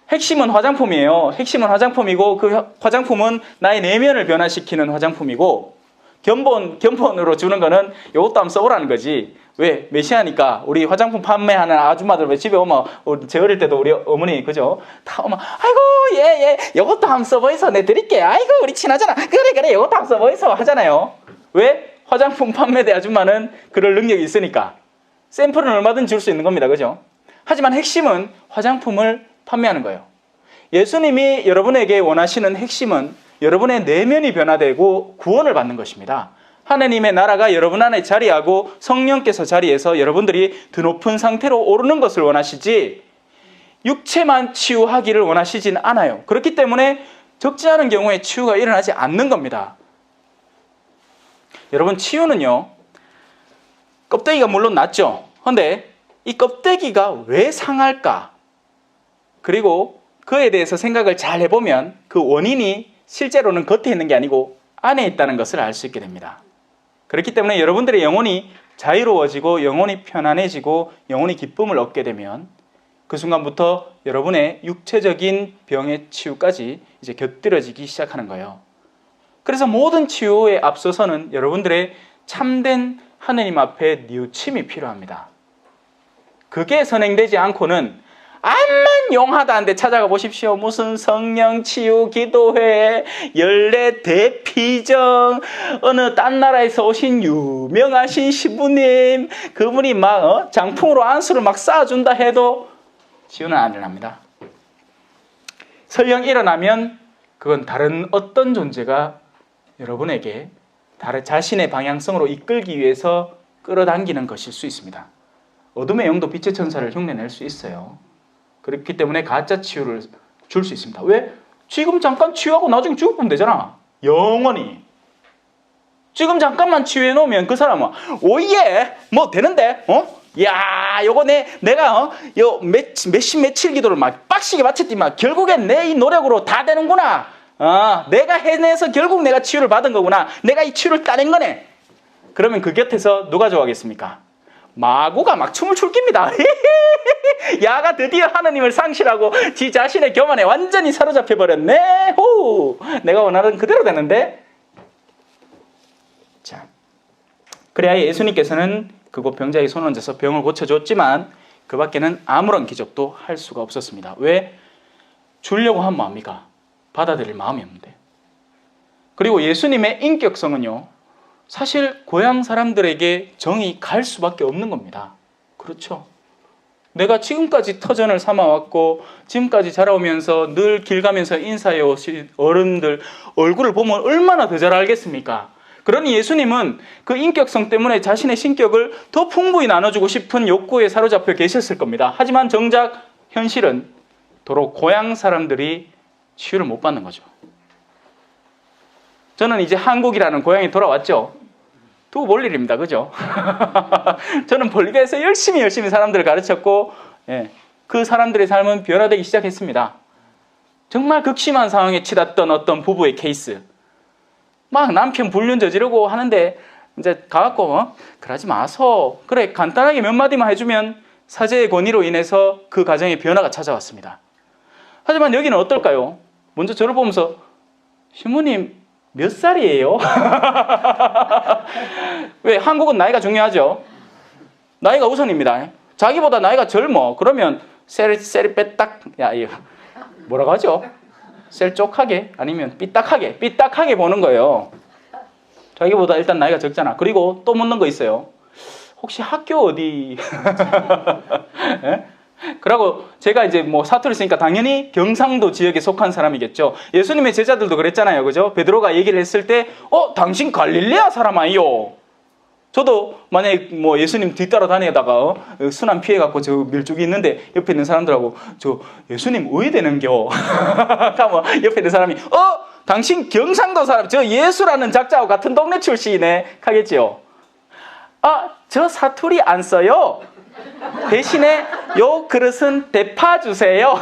핵심은 화장품이에요. 핵심은 화장품이고 그 화장품은 나의 내면을 변화시키는 화장품이고 견본으로 주는 거는 이것도 한번 써보라는 거지. 왜? 메시아니까 우리 화장품 판매하는 아줌마들 왜 집에 오면 제 어릴 때도 우리 어머니 그죠? 다 오면 아이고 예 이것도 한번 써보이소 내 드릴게. 아이고 우리 친하잖아. 그래 이것도 한번 써보이소 하잖아요. 왜? 화장품 판매대 아줌마는 그럴 능력이 있으니까 샘플은 얼마든지 줄 수 있는 겁니다. 그죠? 하지만 핵심은 화장품을 판매하는 거예요. 예수님이 여러분에게 원하시는 핵심은 여러분의 내면이 변화되고 구원을 받는 것입니다. 하나님의 나라가 여러분 안에 자리하고 성령께서 자리해서 여러분들이 드높은 상태로 오르는 것을 원하시지 육체만 치유하기를 원하시진 않아요. 그렇기 때문에 적지 않은 경우에 치유가 일어나지 않는 겁니다. 여러분 치유는요, 껍데기가 물론 낫죠. 그런데 이 껍데기가 왜 상할까? 그리고 그에 대해서 생각을 잘 해보면 그 원인이 실제로는 겉에 있는 게 아니고 안에 있다는 것을 알 수 있게 됩니다. 그렇기 때문에 여러분들의 영혼이 자유로워지고 영혼이 편안해지고 영혼이 기쁨을 얻게 되면 그 순간부터 여러분의 육체적인 병의 치유까지 이제 곁들여지기 시작하는 거예요. 그래서 모든 치유에 앞서서는 여러분들의 참된 하느님 앞에 뉘우침이 필요합니다. 그게 선행되지 않고는 암만 용하다는데 찾아가 보십시오. 무슨 성령 치유 기도회, 연례 대피정, 어느 딴 나라에서 오신 유명하신 신부님, 그분이 막 장풍으로 안수를 막 쌓아준다 해도 치유는 안 일어납니다. 설령 일어나면 그건 다른 어떤 존재가 여러분에게 다른 자신의 방향성으로 이끌기 위해서 끌어당기는 것일 수 있습니다. 어둠의 영도 빛의 천사를 흉내낼 수 있어요. 그렇기 때문에 가짜 치유를 줄 수 있습니다. 왜? 지금 잠깐 치유하고 나중에 죽으면 되잖아. 영원히. 지금 잠깐만 치유해 놓으면 그 사람은 오예 뭐 되는데 야, 요거 내가 요 몇십 며칠 기도를 막 빡시게 마쳤지만 결국엔 내 이 노력으로 다 되는구나. 내가 해내서 결국 내가 치유를 받은 거구나. 내가 이 치유를 따낸 거네. 그러면 그 곁에서 누가 좋아하겠습니까? 마구가 막 춤을 출 깁니다. 야가 드디어 하느님을 상실하고 지 자신의 교만에 완전히 사로잡혀 버렸네. 호, 내가 원하는 그대로 되는데. 자, 그래야 예수님께서는 그곳 병자의 손을 얹어서 병을 고쳐줬지만 그 밖에는 아무런 기적도 할 수가 없었습니다. 왜? 주려고 하면 뭐합니까? 받아들일 마음이 없는데. 그리고 예수님의 인격성은요, 사실 고향 사람들에게 정이 갈 수밖에 없는 겁니다. 그렇죠? 내가 지금까지 터전을 삼아왔고 지금까지 자라오면서 늘 길 가면서 인사해 오신 어른들 얼굴을 보면 얼마나 더 잘 알겠습니까? 그러니 예수님은 그 인격성 때문에 자신의 신격을 더 풍부히 나눠주고 싶은 욕구에 사로잡혀 계셨을 겁니다. 하지만 정작 현실은 도로 고향 사람들이 치유를 못 받는 거죠. 저는 이제 한국이라는 고향에 돌아왔죠. 두고 볼 일입니다. 그죠? 저는 볼리비아에서 열심히 사람들을 가르쳤고, 그 사람들의 삶은 변화되기 시작했습니다. 정말 극심한 상황에 치닫던 어떤 부부의 케이스. 막 남편 불륜 저지르고 하는데 이제 가갖고 그러지 마소. 그래, 간단하게 몇 마디만 해주면 사제의 권위로 인해서 그 가정에 변화가 찾아왔습니다. 하지만 여기는 어떨까요? 먼저 저를 보면서 신부님 몇 살이에요? 왜? 한국은 나이가 중요하죠. 나이가 우선입니다. 자기보다 나이가 젊어. 그러면 셀이 빼딱, 야, 이거 뭐라고 하죠? 셀쪽하게 아니면 삐딱하게 보는 거예요. 자기보다 일단 나이가 적잖아. 그리고 또 묻는 거 있어요. 혹시 학교 어디? 예? 그러고 제가 이제 뭐 사투리 쓰니까 당연히 경상도 지역에 속한 사람이겠죠. 예수님의 제자들도 그랬잖아요. 그죠? 베드로가 얘기를 했을 때 당신 갈릴레아 사람 아니요? 저도 만약에 뭐 예수님 뒤따라 다니다가 순환 피해갖고 저 밀쭉이 있는데 옆에 있는 사람들하고 저 예수님 의되는겨? 가면 옆에 있는 사람이 당신 경상도 사람, 저 예수라는 작자하고 같은 동네 출신이네 하겠지요. 저 사투리 안 써요. 대신에 요 그릇은 대파 주세요.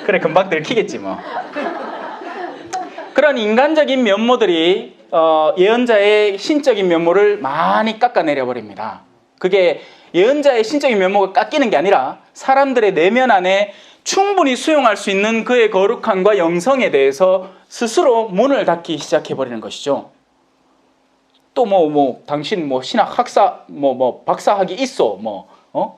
그래, 금방 들키겠지 뭐. 그런 인간적인 면모들이 예언자의 신적인 면모를 많이 깎아내려 버립니다. 그게 예언자의 신적인 면모가 깎이는 게 아니라 사람들의 내면 안에 충분히 수용할 수 있는 그의 거룩함과 영성에 대해서 스스로 문을 닫기 시작해 버리는 것이죠. 또 당신 신학 학사 박사학위 있어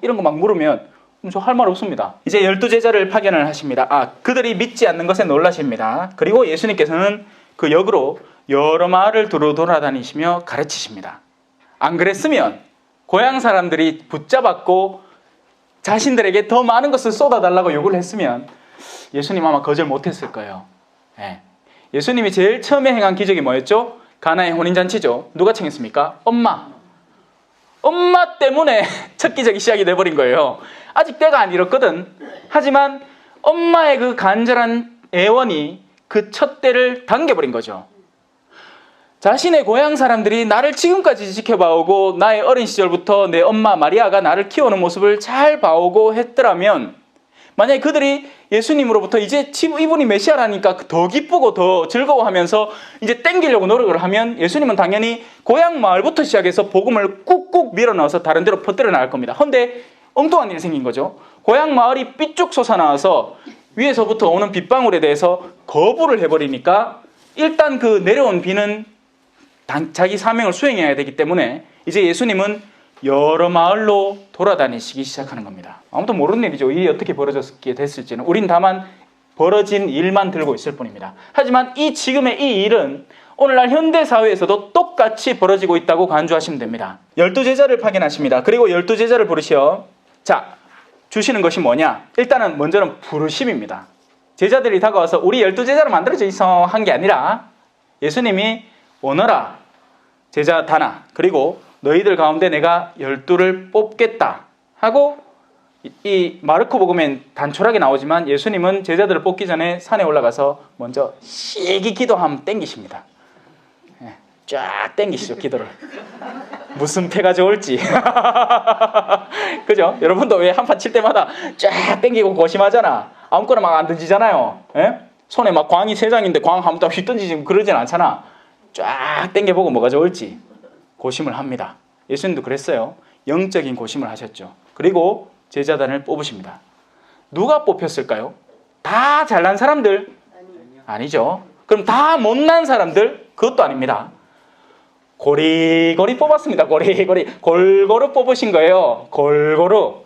이런 거 막 물으면 저 할 말 없습니다. 이제 12제자를 파견을 하십니다. 그들이 믿지 않는 것에 놀라십니다. 그리고 예수님께서는 그 역으로 여러 마을을 두루 돌아다니시며 가르치십니다. 안 그랬으면 고향 사람들이 붙잡았고 자신들에게 더 많은 것을 쏟아달라고 요구를 했으면 예수님 아마 거절 못했을 거예요. 예수님이 제일 처음에 행한 기적이 뭐였죠? 가나의 혼인잔치죠. 누가 청했습니까? 엄마 때문에 첫 기적이 시작이 돼버린 거예요. 아직 때가 안 이뤘거든. 하지만 엄마의 그 간절한 애원이 그 첫 때를 당겨버린 거죠. 자신의 고향 사람들이 나를 지금까지 지켜봐오고 나의 어린 시절부터 내 엄마 마리아가 나를 키우는 모습을 잘 봐오고 했더라면, 만약에 그들이 예수님으로부터 이제 이분이 메시아라니까 더 기쁘고 더 즐거워하면서 이제 땡기려고 노력을 하면 예수님은 당연히 고향 마을부터 시작해서 복음을 꾹꾹 밀어넣어서 다른 데로 퍼뜨려 나갈 겁니다. 그런데 엉뚱한 일이 생긴 거죠. 고향 마을이 삐쭉 솟아나와서 위에서부터 오는 빗방울에 대해서 거부를 해버리니까 일단 그 내려온 비는 자기 사명을 수행해야 되기 때문에 이제 예수님은 여러 마을로 돌아다니시기 시작하는 겁니다. 아무도 모르는 일이죠. 일이 어떻게 벌어졌게 됐을지는. 우린 다만 벌어진 일만 들고 있을 뿐입니다. 하지만 지금의 이 일은 오늘날 현대사회에서도 똑같이 벌어지고 있다고 간주하시면 됩니다. 12제자를 파견하십니다. 그리고 12제자를 부르시어 주시는 것이 뭐냐? 일단은 먼저는 부르심입니다. 제자들이 다가와서 우리 12제자로 만들어져 있어 한 게 아니라 예수님이 오너라 제자 다나, 그리고 너희들 가운데 내가 12를 뽑겠다 하고, 이 마르코 복음엔 단촐하게 나오지만 예수님은 제자들을 뽑기 전에 산에 올라가서 먼저 시기 기도함 땡기십니다. 쫙 땡기시죠, 기도를. 무슨 패가 좋을지. 그죠? 여러분도 왜 한판 칠 때마다 쫙 땡기고 고심하잖아. 아무거나 막 안 던지잖아요. 예? 손에 막 광이 3장인데 광 한 번 휙 던지지 그러진 않잖아. 쫙 땡겨보고 뭐가 좋을지 고심을 합니다. 예수님도 그랬어요. 영적인 고심을 하셨죠. 그리고 제자단을 뽑으십니다. 누가 뽑혔을까요? 다 잘난 사람들? 아니죠. 그럼 다 못난 사람들? 그것도 아닙니다. 고리고리 뽑았습니다. 고리고리. 골고루 뽑으신 거예요. 골고루.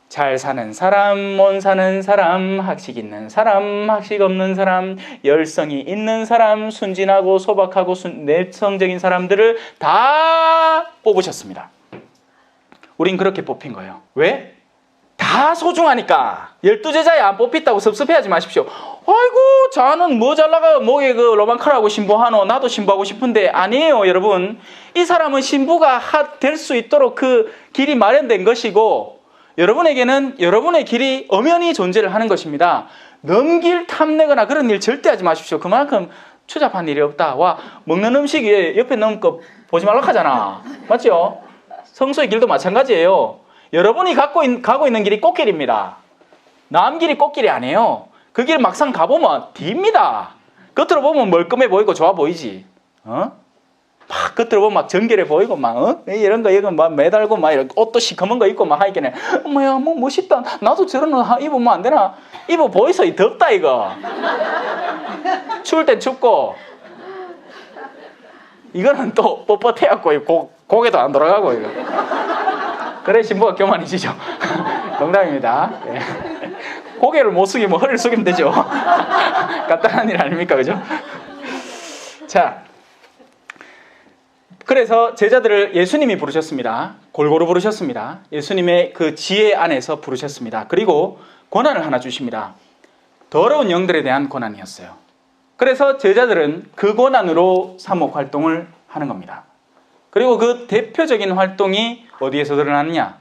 잘 사는 사람, 못 사는 사람, 학식 있는 사람, 학식 없는 사람, 열성이 있는 사람, 순진하고 소박하고 내성적인 사람들을 다 뽑으셨습니다. 우린 그렇게 뽑힌 거예요. 왜? 다 소중하니까. 12제자에 안 뽑혔다고 섭섭해하지 마십시오. 아이고 저는 뭐 잘나가 목에 그 로망카라고 신부하노. 나도 신부하고 싶은데. 아니에요 여러분. 이 사람은 신부가 될 수 있도록 그 길이 마련된 것이고, 여러분에게는 여러분의 길이 엄연히 존재를 하는 것입니다. 넘길 탐내거나 그런 일 절대 하지 마십시오. 그만큼 추잡한 일이 없다. 와, 먹는 음식 위에 옆에 넣은 거 보지 말라고 하잖아. 맞죠? 성소의 길도 마찬가지예요. 여러분이 가고 있는 길이 꽃길입니다. 남 길이 꽃길이 아니에요. 그 길 막상 가보면 뒤입니다. 겉으로 보면 멀끔해 보이고 좋아 보이지. 막 겉으로 보면 막 정결해 보이고 막 이런 거 이거 막 매달고 막 이렇게 옷도 시커먼 거 입고 막 하니까 뭐야 뭐 멋있다. 나도 저런 거 입으면 안 되나? 입어 보이소. 이 덥다 이거. 추울 땐 춥고 이거는 또 뻣뻣해갖고 고개도 안 돌아가고 이거. 그래 신부가 교만이시죠. 농담입니다. 예. 고개를 못 숙이면 허리를 숙이면 되죠. 간단한 일 아닙니까, 그죠? 자, 그래서 제자들을 예수님이 부르셨습니다. 골고루 부르셨습니다. 예수님의 그 지혜 안에서 부르셨습니다. 그리고 권한을 하나 주십니다. 더러운 영들에 대한 권한이었어요. 그래서 제자들은 그 권한으로 사목 활동을 하는 겁니다. 그리고 그 대표적인 활동이 어디에서 드러나느냐?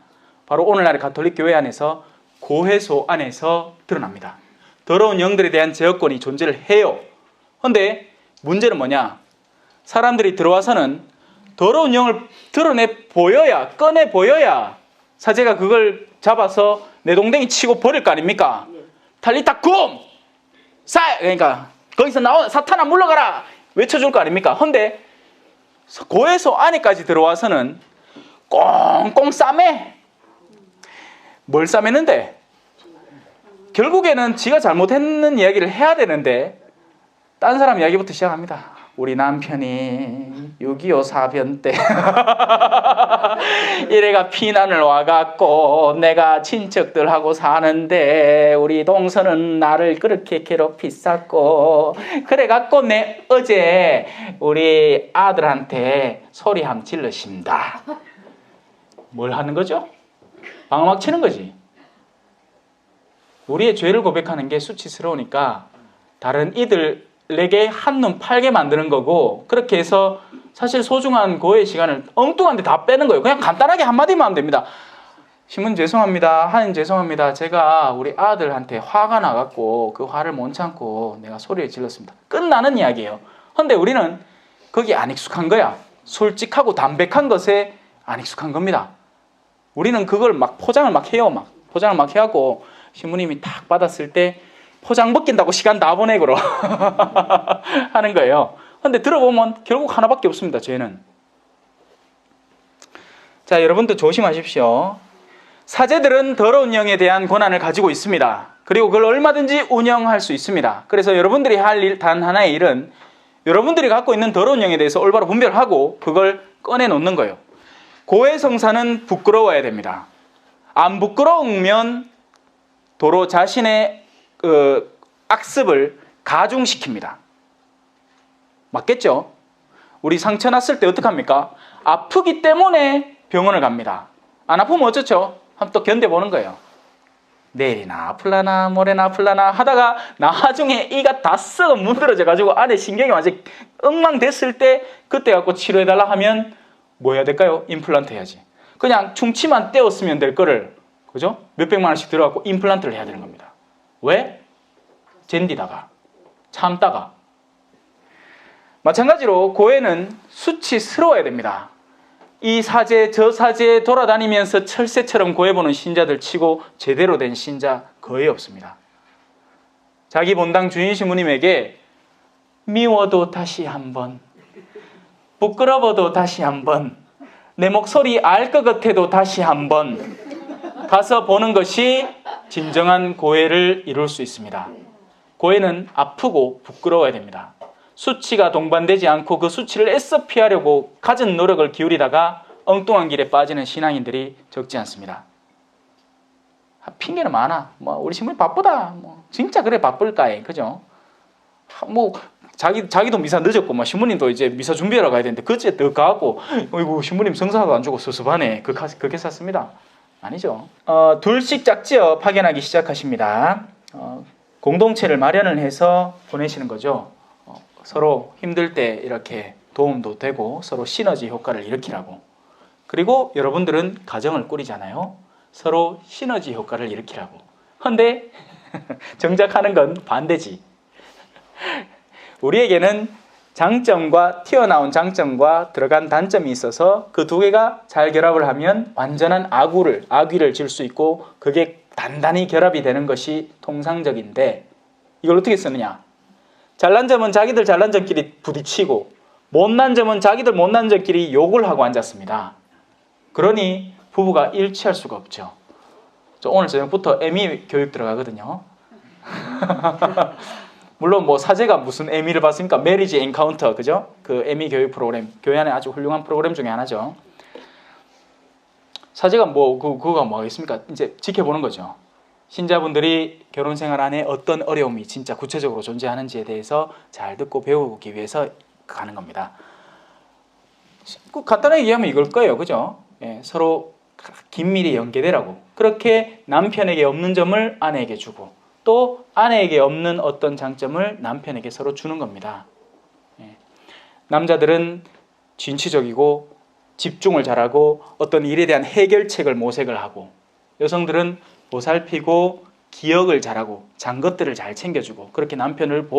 바로 오늘날의 가톨릭 교회 안에서 고해소 안에서 드러납니다. 더러운 영들에 대한 제어권이 존재를 해요. 그런데 문제는 뭐냐? 사람들이 들어와서는 더러운 영을 꺼내 보여야 사제가 그걸 잡아서 내동댕이 치고 버릴 거 아닙니까? 탈리타 쿰! 그러니까 거기서 나온 사탄아 물러가라! 외쳐줄 거 아닙니까? 그런데 고해소 안에까지 들어와서는 꽁꽁 싸매. 뭘 싸매는데? 결국에는 지가 잘못했는 이야기를 해야 되는데 딴 사람 이야기부터 시작합니다. 우리 남편이 6.25 사변 때 이래가 피난을 와갖고 내가 친척들하고 사는데 우리 동서는 나를 그렇게 괴롭히쌌고 그래갖고 내 어제 우리 아들한테 소리 함 질러십니다. 뭘 하는 거죠? 방어막 치는 거지. 우리의 죄를 고백하는 게 수치스러우니까 다른 이들에게 한눈 팔게 만드는 거고, 그렇게 해서 사실 소중한 고의 시간을 엉뚱한데 다 빼는 거예요. 그냥 간단하게 한마디만 하면 됩니다. 신문 죄송합니다. 하인 죄송합니다. 제가 우리 아들한테 화가 나갖고 그 화를 못 참고 내가 소리를 질렀습니다. 끝나는 이야기예요. 그런데 우리는 거기 안 익숙한 거야. 솔직하고 담백한 것에 안 익숙한 겁니다. 우리는 그걸 막 포장을 막 해요. 포장을 막 해갖고 신부님이 딱 받았을 때 포장 벗긴다고 시간 다 보내고로 하는 거예요. 그런데 들어보면 결국 하나밖에 없습니다. 죄는. 자, 여러분도 조심하십시오. 사제들은 더러운 영에 대한 권한을 가지고 있습니다. 그리고 그걸 얼마든지 운영할 수 있습니다. 그래서 여러분들이 할 일 단 하나의 일은 여러분들이 갖고 있는 더러운 영에 대해서 올바로 분별하고 그걸 꺼내놓는 거예요. 고해성사는 부끄러워야 됩니다. 안 부끄러우면 도로 자신의 악습을 가중시킵니다. 맞겠죠? 우리 상처 났을 때 어떡합니까? 아프기 때문에 병원을 갑니다. 안 아프면 어쩌죠? 한번 또 견뎌보는 거예요. 내일이나 아플라나 모레나 아플라나 하다가 나중에 이가 다 썩어 문드러져가지고 안에 신경이 완전히 엉망됐을 때 그때 갖고 치료해달라 하면 뭐 해야 될까요? 임플란트 해야지. 그냥 충치만 떼었으면 될 거를, 그죠? 몇백만 원씩 들어갖고 임플란트를 해야 되는 겁니다. 왜? 젠디다가 참다가 마찬가지로 고해는 수치스러워야 됩니다. 이 사제 저 사제에 돌아다니면서 철새처럼 고해보는 신자들 치고 제대로 된 신자 거의 없습니다. 자기 본당 주인 신부님에게 미워도 다시 한번, 부끄러워도 다시 한번, 내 목소리 알 것 같아도 다시 한번 가서 보는 것이 진정한 고해를 이룰 수 있습니다. 고해는 아프고 부끄러워야 됩니다. 수치가 동반되지 않고 그 수치를 애써 피하려고 갖은 노력을 기울이다가 엉뚱한 길에 빠지는 신앙인들이 적지 않습니다. 핑계는 많아. 우리 신부님 바쁘다. 진짜 그래 바쁠까에, 그죠? 자기도 미사 늦었고, 신부님도 이제 미사 준비하러 가야 되는데 그째 더 가고, 어이구 신부님 성사도 안 주고 섭섭하네. 그렇게 샀습니다. 아니죠. 둘씩 짝지어 파견하기 시작하십니다. 공동체를 마련을 해서 보내시는 거죠. 서로 힘들 때 이렇게 도움도 되고 서로 시너지 효과를 일으키라고. 그리고 여러분들은 가정을 꾸리잖아요. 서로 시너지 효과를 일으키라고. 근데 정작 하는 건 반대지. 우리에게는 장점과 튀어나온 장점과 들어간 단점이 있어서 그 두 개가 잘 결합을 하면 완전한 악귀를 질 수 있고 그게 단단히 결합이 되는 것이 통상적인데 이걸 어떻게 쓰느냐? 잘난 점은 자기들 잘난 점끼리 부딪히고 못난 점은 자기들 못난 점끼리 욕을 하고 앉았습니다. 그러니 부부가 일치할 수가 없죠. 오늘 저녁부터 애미 교육 들어가거든요. 물론 사제가 무슨 애미를 봤습니까? 메리지 엔카운터, 그죠? 그 애미 교육 프로그램, 교회 안에 아주 훌륭한 프로그램 중에 하나죠. 사제가 그거가 뭐겠습니까? 이제 지켜보는 거죠. 신자분들이 결혼 생활 안에 어떤 어려움이 진짜 구체적으로 존재하는지에 대해서 잘 듣고 배우기 위해서 가는 겁니다. 간단하게 얘기하면 이걸 거예요, 그죠? 서로 긴밀히 연계되라고. 그렇게 남편에게 없는 점을 아내에게 주고 또 아내에게 없는 어떤 장점을 남편에게 서로 주는 겁니다. 남자들은 진취적이고 집중을 잘하고 어떤 일에 대한 해결책을 모색을 하고 여성들은 보살피고 기억을 잘하고 잔것들을 잘 챙겨주고 그렇게 남편을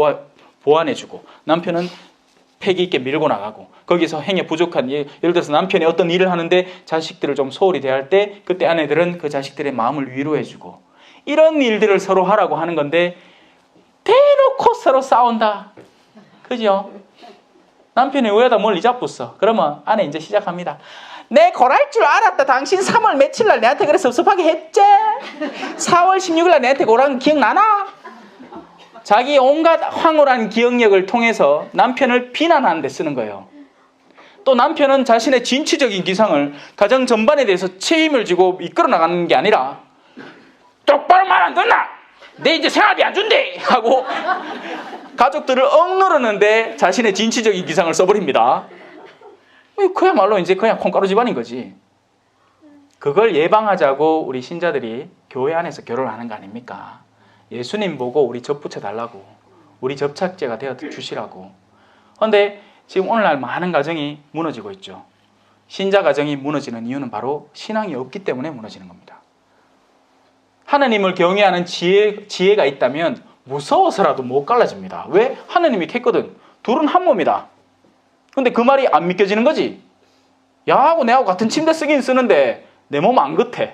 보완해주고 남편은 패기 있게 밀고 나가고 거기서 행여 부족한 예를 들어서 남편이 어떤 일을 하는데 자식들을 좀 소홀히 대할 때 그때 아내들은 그 자식들의 마음을 위로해주고 이런 일들을 서로 하라고 하는 건데 대놓고 서로 싸운다. 그죠? 남편이 왜다 멀리 잡았어? 그러면 아내 이제 시작합니다. 내 골할 줄 알았다. 당신 3월 며칠 날 내한테 그래 섭섭하게 했지? 4월 16일 날 내한테 고란 거 기억나나? 자기 온갖 황홀한 기억력을 통해서 남편을 비난하는 데 쓰는 거예요. 또 남편은 자신의 진취적인 기상을 가정 전반에 대해서 책임을 지고 이끌어 나가는 게 아니라 똑바로 말 안 듣나? 내 이제 생활비 안 준대! 하고 가족들을 억누르는데 자신의 진취적인 기상을 써버립니다. 그야말로 이제 그냥 콩가루 집안인 거지. 그걸 예방하자고 우리 신자들이 교회 안에서 결혼을 하는 거 아닙니까? 예수님 보고 우리 접 붙여달라고, 우리 접착제가 되어 주시라고. 그런데 지금 오늘날 많은 가정이 무너지고 있죠. 신자 가정이 무너지는 이유는 바로 신앙이 없기 때문에 무너지는 겁니다. 하나님을 경외하는 지혜가 있다면 무서워서라도 못 갈라집니다. 왜? 하나님이 했거든. 둘은 한 몸이다. 근데 그 말이 안 믿겨지는 거지. 야하고 내하고 같은 침대 쓰긴 쓰는데 내 몸 안 같아.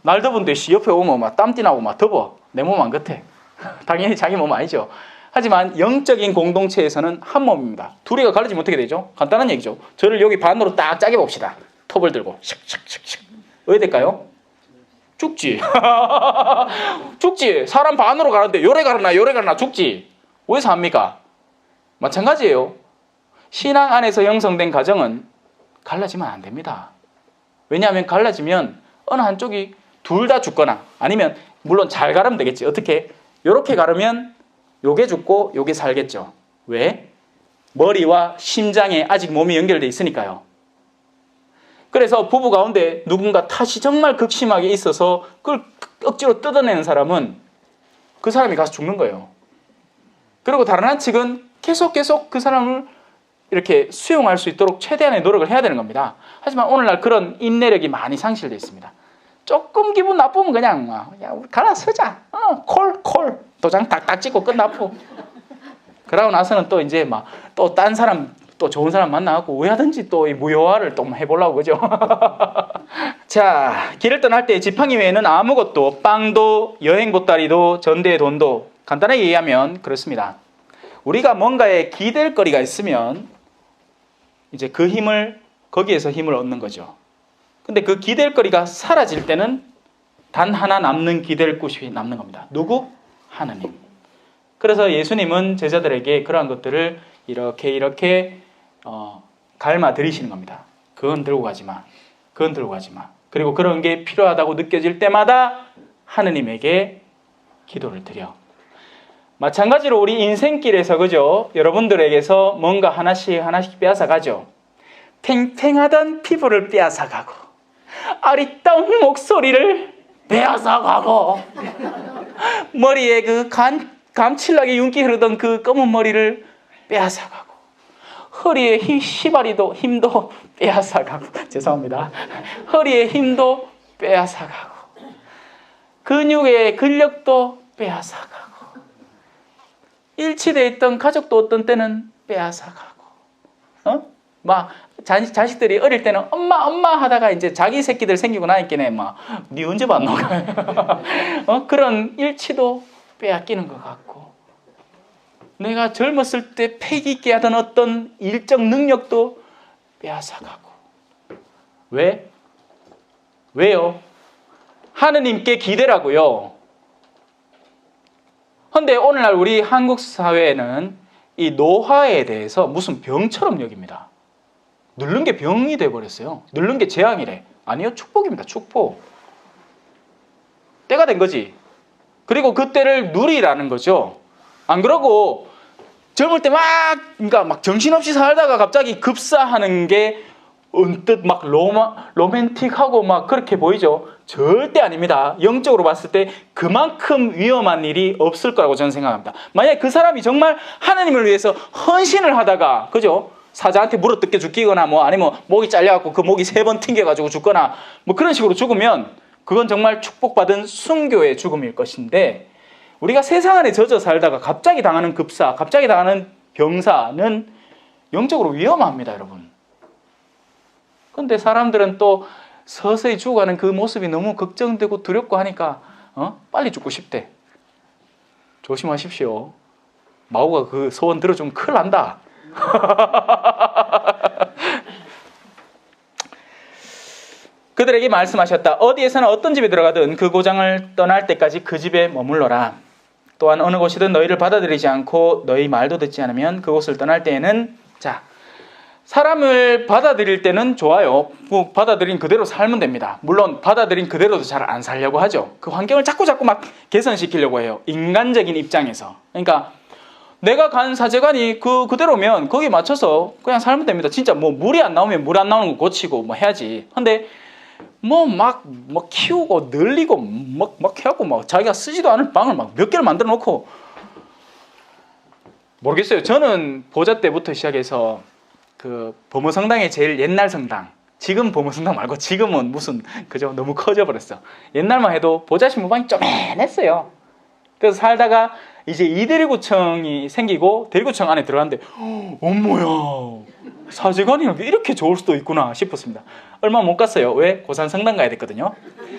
날 더운데 옆에 오면 막 땀띠나고 막 더워. 내 몸 안 같아. 당연히 자기 몸 아니죠. 하지만 영적인 공동체에서는 한 몸입니다. 둘이가 갈라지면 어떻게 되죠? 간단한 얘기죠. 저를 여기 반으로 딱 짜게 봅시다. 톱을 들고 샥샥샥샥. 왜 될까요? 죽지. 죽지. 사람 반으로 가는데 요래 가르나 죽지. 왜 삽니까? 마찬가지예요. 신앙 안에서 형성된 가정은 갈라지면 안 됩니다. 왜냐하면 갈라지면 어느 한쪽이 둘 다 죽거나 아니면 물론 잘 가르면 되겠지. 어떻게? 요렇게 가르면 요게 죽고 요게 살겠죠. 왜? 머리와 심장에 아직 몸이 연결되어 있으니까요. 그래서 부부 가운데 누군가 탓이 정말 극심하게 있어서 그걸 억지로 뜯어내는 사람은 그 사람이 가서 죽는 거예요. 그리고 다른 한 측은 계속 그 사람을 이렇게 수용할 수 있도록 최대한의 노력을 해야 되는 겁니다. 하지만 오늘날 그런 인내력이 많이 상실되어 있습니다. 조금 기분 나쁘면 그냥 야, 우리 갈아 서자. 콜 도장 딱딱 찍고 끝나고. 그러고 나서는 또 이제 막 또 딴 사람 또 좋은 사람 만나갖고 왜하든지 또 이 무효화를 또 해보려고 그죠? 자, 길을 떠날 때 지팡이 외에는 아무것도 빵도 여행 보따리도 전대의 돈도 간단하게 얘기하면 그렇습니다. 우리가 뭔가에 기댈 거리가 있으면 이제 그 힘을 거기에서 힘을 얻는 거죠. 근데 그 기댈 거리가 사라질 때는 단 하나 남는 기댈 곳이 남는 겁니다. 누구? 하나님. 그래서 예수님은 제자들에게 그러한 것들을 이렇게 갈마 들이시는 겁니다. 그건 들고 가지 마. 그건 들고 가지 마. 그리고 그런 게 필요하다고 느껴질 때마다 하느님에게 기도를 드려. 마찬가지로 우리 인생길에서 그죠? 여러분들에게서 뭔가 하나씩 빼앗아 가죠. 팽팽하던 피부를 빼앗아 가고 아리따운 목소리를 빼앗아 가고 머리에 그 감칠나게 윤기 흐르던 그 검은 머리를 빼앗아 가고 허리에 힘도 빼앗아 가고 죄송합니다. 허리에 힘도 빼앗아 가고 근육의 근력도 빼앗아 가고 일치되어 있던 가족도 어떤 때는 빼앗아 가고 막 자식들이 어릴 때는 엄마 하다가 이제 자기 새끼들 생기고 나니까 막 니 언제 봤노? 그런 일치도 빼앗기는 것 같고 내가 젊었을 때 패기 있게 하던 어떤 일정 능력도 빼앗아가고 왜요? 하느님께 기대라고요. 그런데 오늘날 우리 한국 사회는 이 노화에 대해서 무슨 병처럼 여깁니다. 늙는 게 병이 돼버렸어요. 늙는 게 재앙이래. 아니요, 축복입니다. 축복. 때가 된 거지. 그리고 그 때를 누리라는 거죠. 안 그러고 젊을 때 그러니까 막 정신없이 살다가 갑자기 급사하는 게 언뜻 막 로맨틱하고 막 그렇게 보이죠. 절대 아닙니다. 영적으로 봤을 때 그만큼 위험한 일이 없을 거라고 저는 생각합니다. 만약에 그 사람이 정말 하나님을 위해서 헌신을 하다가 그죠? 사자한테 물어뜯겨 죽기거나 뭐 아니면 목이 잘려갖고 그 목이 3번 튕겨가지고 죽거나 뭐 그런 식으로 죽으면 그건 정말 축복받은 순교의 죽음일 것인데 우리가 세상 안에 젖어 살다가 갑자기 당하는 급사, 갑자기 당하는 병사는 영적으로 위험합니다, 여러분. 그런데 사람들은 또 서서히 죽어가는 그 모습이 너무 걱정되고 두렵고 하니까 빨리 죽고 싶대. 조심하십시오. 마오가 그 소원 들어주면 큰일 난다. 그들에게 말씀하셨다. 어디에서나 어떤 집에 들어가든 그 고장을 떠날 때까지 그 집에 머물러라. 또한 어느 곳이든 너희를 받아들이지 않고 너희 말도 듣지 않으면 그곳을 떠날 때에는 사람을 받아들일 때는 좋아요. 받아들인 그대로 살면 됩니다. 물론 받아들인 그대로도 잘 안 살려고 하죠. 그 환경을 자꾸 막 개선시키려고 해요. 인간적인 입장에서. 그러니까 내가 간 사제관이 그대로면 거기에 맞춰서 그냥 살면 됩니다. 진짜 뭐 물이 안 나오면 물 안 나오는 거 고치고 뭐 해야지. 근데 막 키우고 늘리고 막 해갖고 막 자기가 쓰지도 않을 방을 막 몇 개를 만들어 놓고 모르겠어요. 저는 보자 때부터 시작해서 그 범어성당의 제일 옛날 성당, 지금 범어성당 말고 지금은 무슨 그죠? 너무 커져 버렸어. 옛날만 해도 보자 신부방이 쪼맨했어요. 그래서 살다가 이제 이대리구청이 생기고 대리구청 안에 들어갔는데 어머야 사제관이 이렇게 좋을 수도 있구나 싶었습니다. 얼마 못 갔어요. 왜? 고산성당 가야 됐거든요.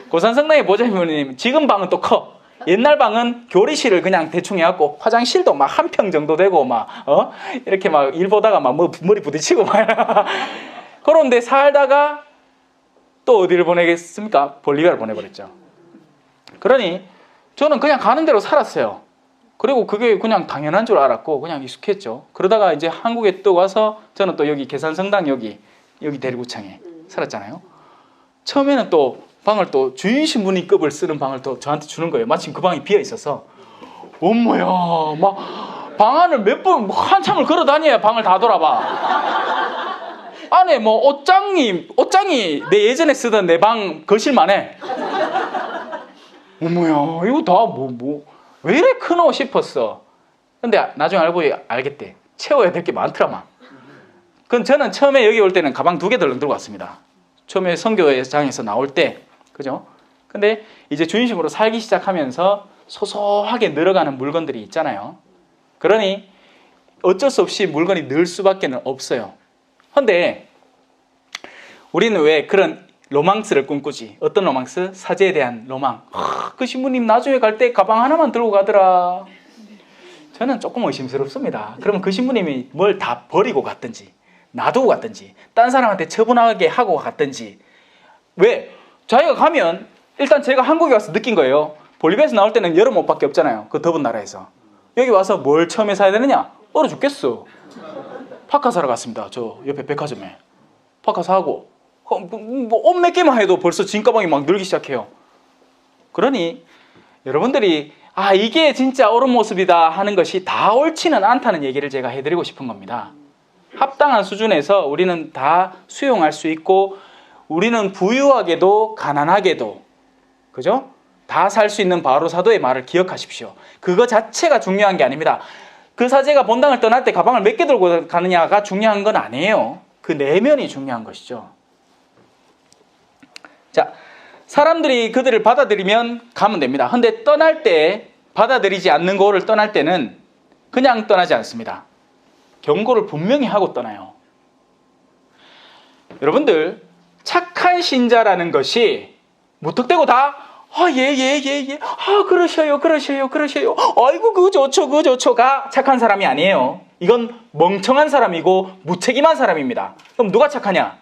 고산성당의 보좌님은 지금 방은 또 커. 옛날 방은 교리실을 그냥 대충 해갖고 화장실도 막 한 평 정도 되고 막 이렇게 막 일 보다가 막 머리 부딪히고 막 그런데 살다가 또 어디를 보내겠습니까? 볼리비아를 보내버렸죠. 그러니 저는 그냥 가는 대로 살았어요. 그리고 그게 그냥 당연한 줄 알았고 그냥 익숙했죠. 그러다가 이제 한국에 또 와서 저는 또 여기 계산성당 여기 대리구청에 살았잖아요. 처음에는 또 방을 또 주인 신부님급을 쓰는 방을 또 저한테 주는 거예요. 마침 그 방이 비어 있어서 어머야 막 방 안을 몇 번 한참을 걸어 다녀야 방을 다 돌아봐. 안에 뭐 옷장이 내 예전에 쓰던 내 방 거실만 해. 어머야 이거 다 왜 이래 크노 싶었어. 근데 나중에 알고 알겠대. 채워야 될 게 많더라만. 그럼 저는 처음에 여기 올 때는 가방 2개 들고 왔습니다. 처음에 선교장에서 나올 때 그죠? 근데 이제 주인식으로 살기 시작하면서 소소하게 늘어가는 물건들이 있잖아요. 그러니 어쩔 수 없이 물건이 늘 수밖에 없어요. 그런데 우리는 왜 그런 로망스를 꿈꾸지? 어떤 로망스? 사제에 대한 로망. 그 신부님 나중에 갈 때 가방 하나만 들고 가더라. 저는 조금 의심스럽습니다. 그러면 그 신부님이 뭘 다 버리고 갔든지 놔두고 갔든지 딴 사람한테 처분하게 하고 갔든지. 왜? 자기가 가면 일단 제가 한국에 와서 느낀 거예요. 볼리비아에서 나올 때는 여름 옷밖에 없잖아요. 그 더운 나라에서. 여기 와서 뭘 처음에 사야 되느냐? 얼어 죽겠어. 파카 사러 갔습니다. 저 옆에 백화점에. 파카 사고 옷 몇 개만 해도 벌써 짐가방이 막 늘기 시작해요. 그러니 여러분들이 이게 진짜 옳은 모습이다 하는 것이 다 옳지는 않다는 얘기를 제가 해드리고 싶은 겁니다. 합당한 수준에서 우리는 다 수용할 수 있고 우리는 부유하게도 가난하게도 그죠? 다 살 수 있는 바로 사도의 말을 기억하십시오. 그거 자체가 중요한 게 아닙니다. 그 사제가 본당을 떠날 때 가방을 몇 개 들고 가느냐가 중요한 건 아니에요. 그 내면이 중요한 것이죠. 자, 사람들이 그들을 받아들이면 가면 됩니다. 근데 떠날 때 받아들이지 않는 거를 떠날 때는 그냥 떠나지 않습니다. 경고를 분명히 하고 떠나요. 여러분들 착한 신자라는 것이 무턱대고 다 예. 그러셔요. 아이고 그거 좋죠가 착한 사람이 아니에요. 이건 멍청한 사람이고 무책임한 사람입니다. 그럼 누가 착하냐?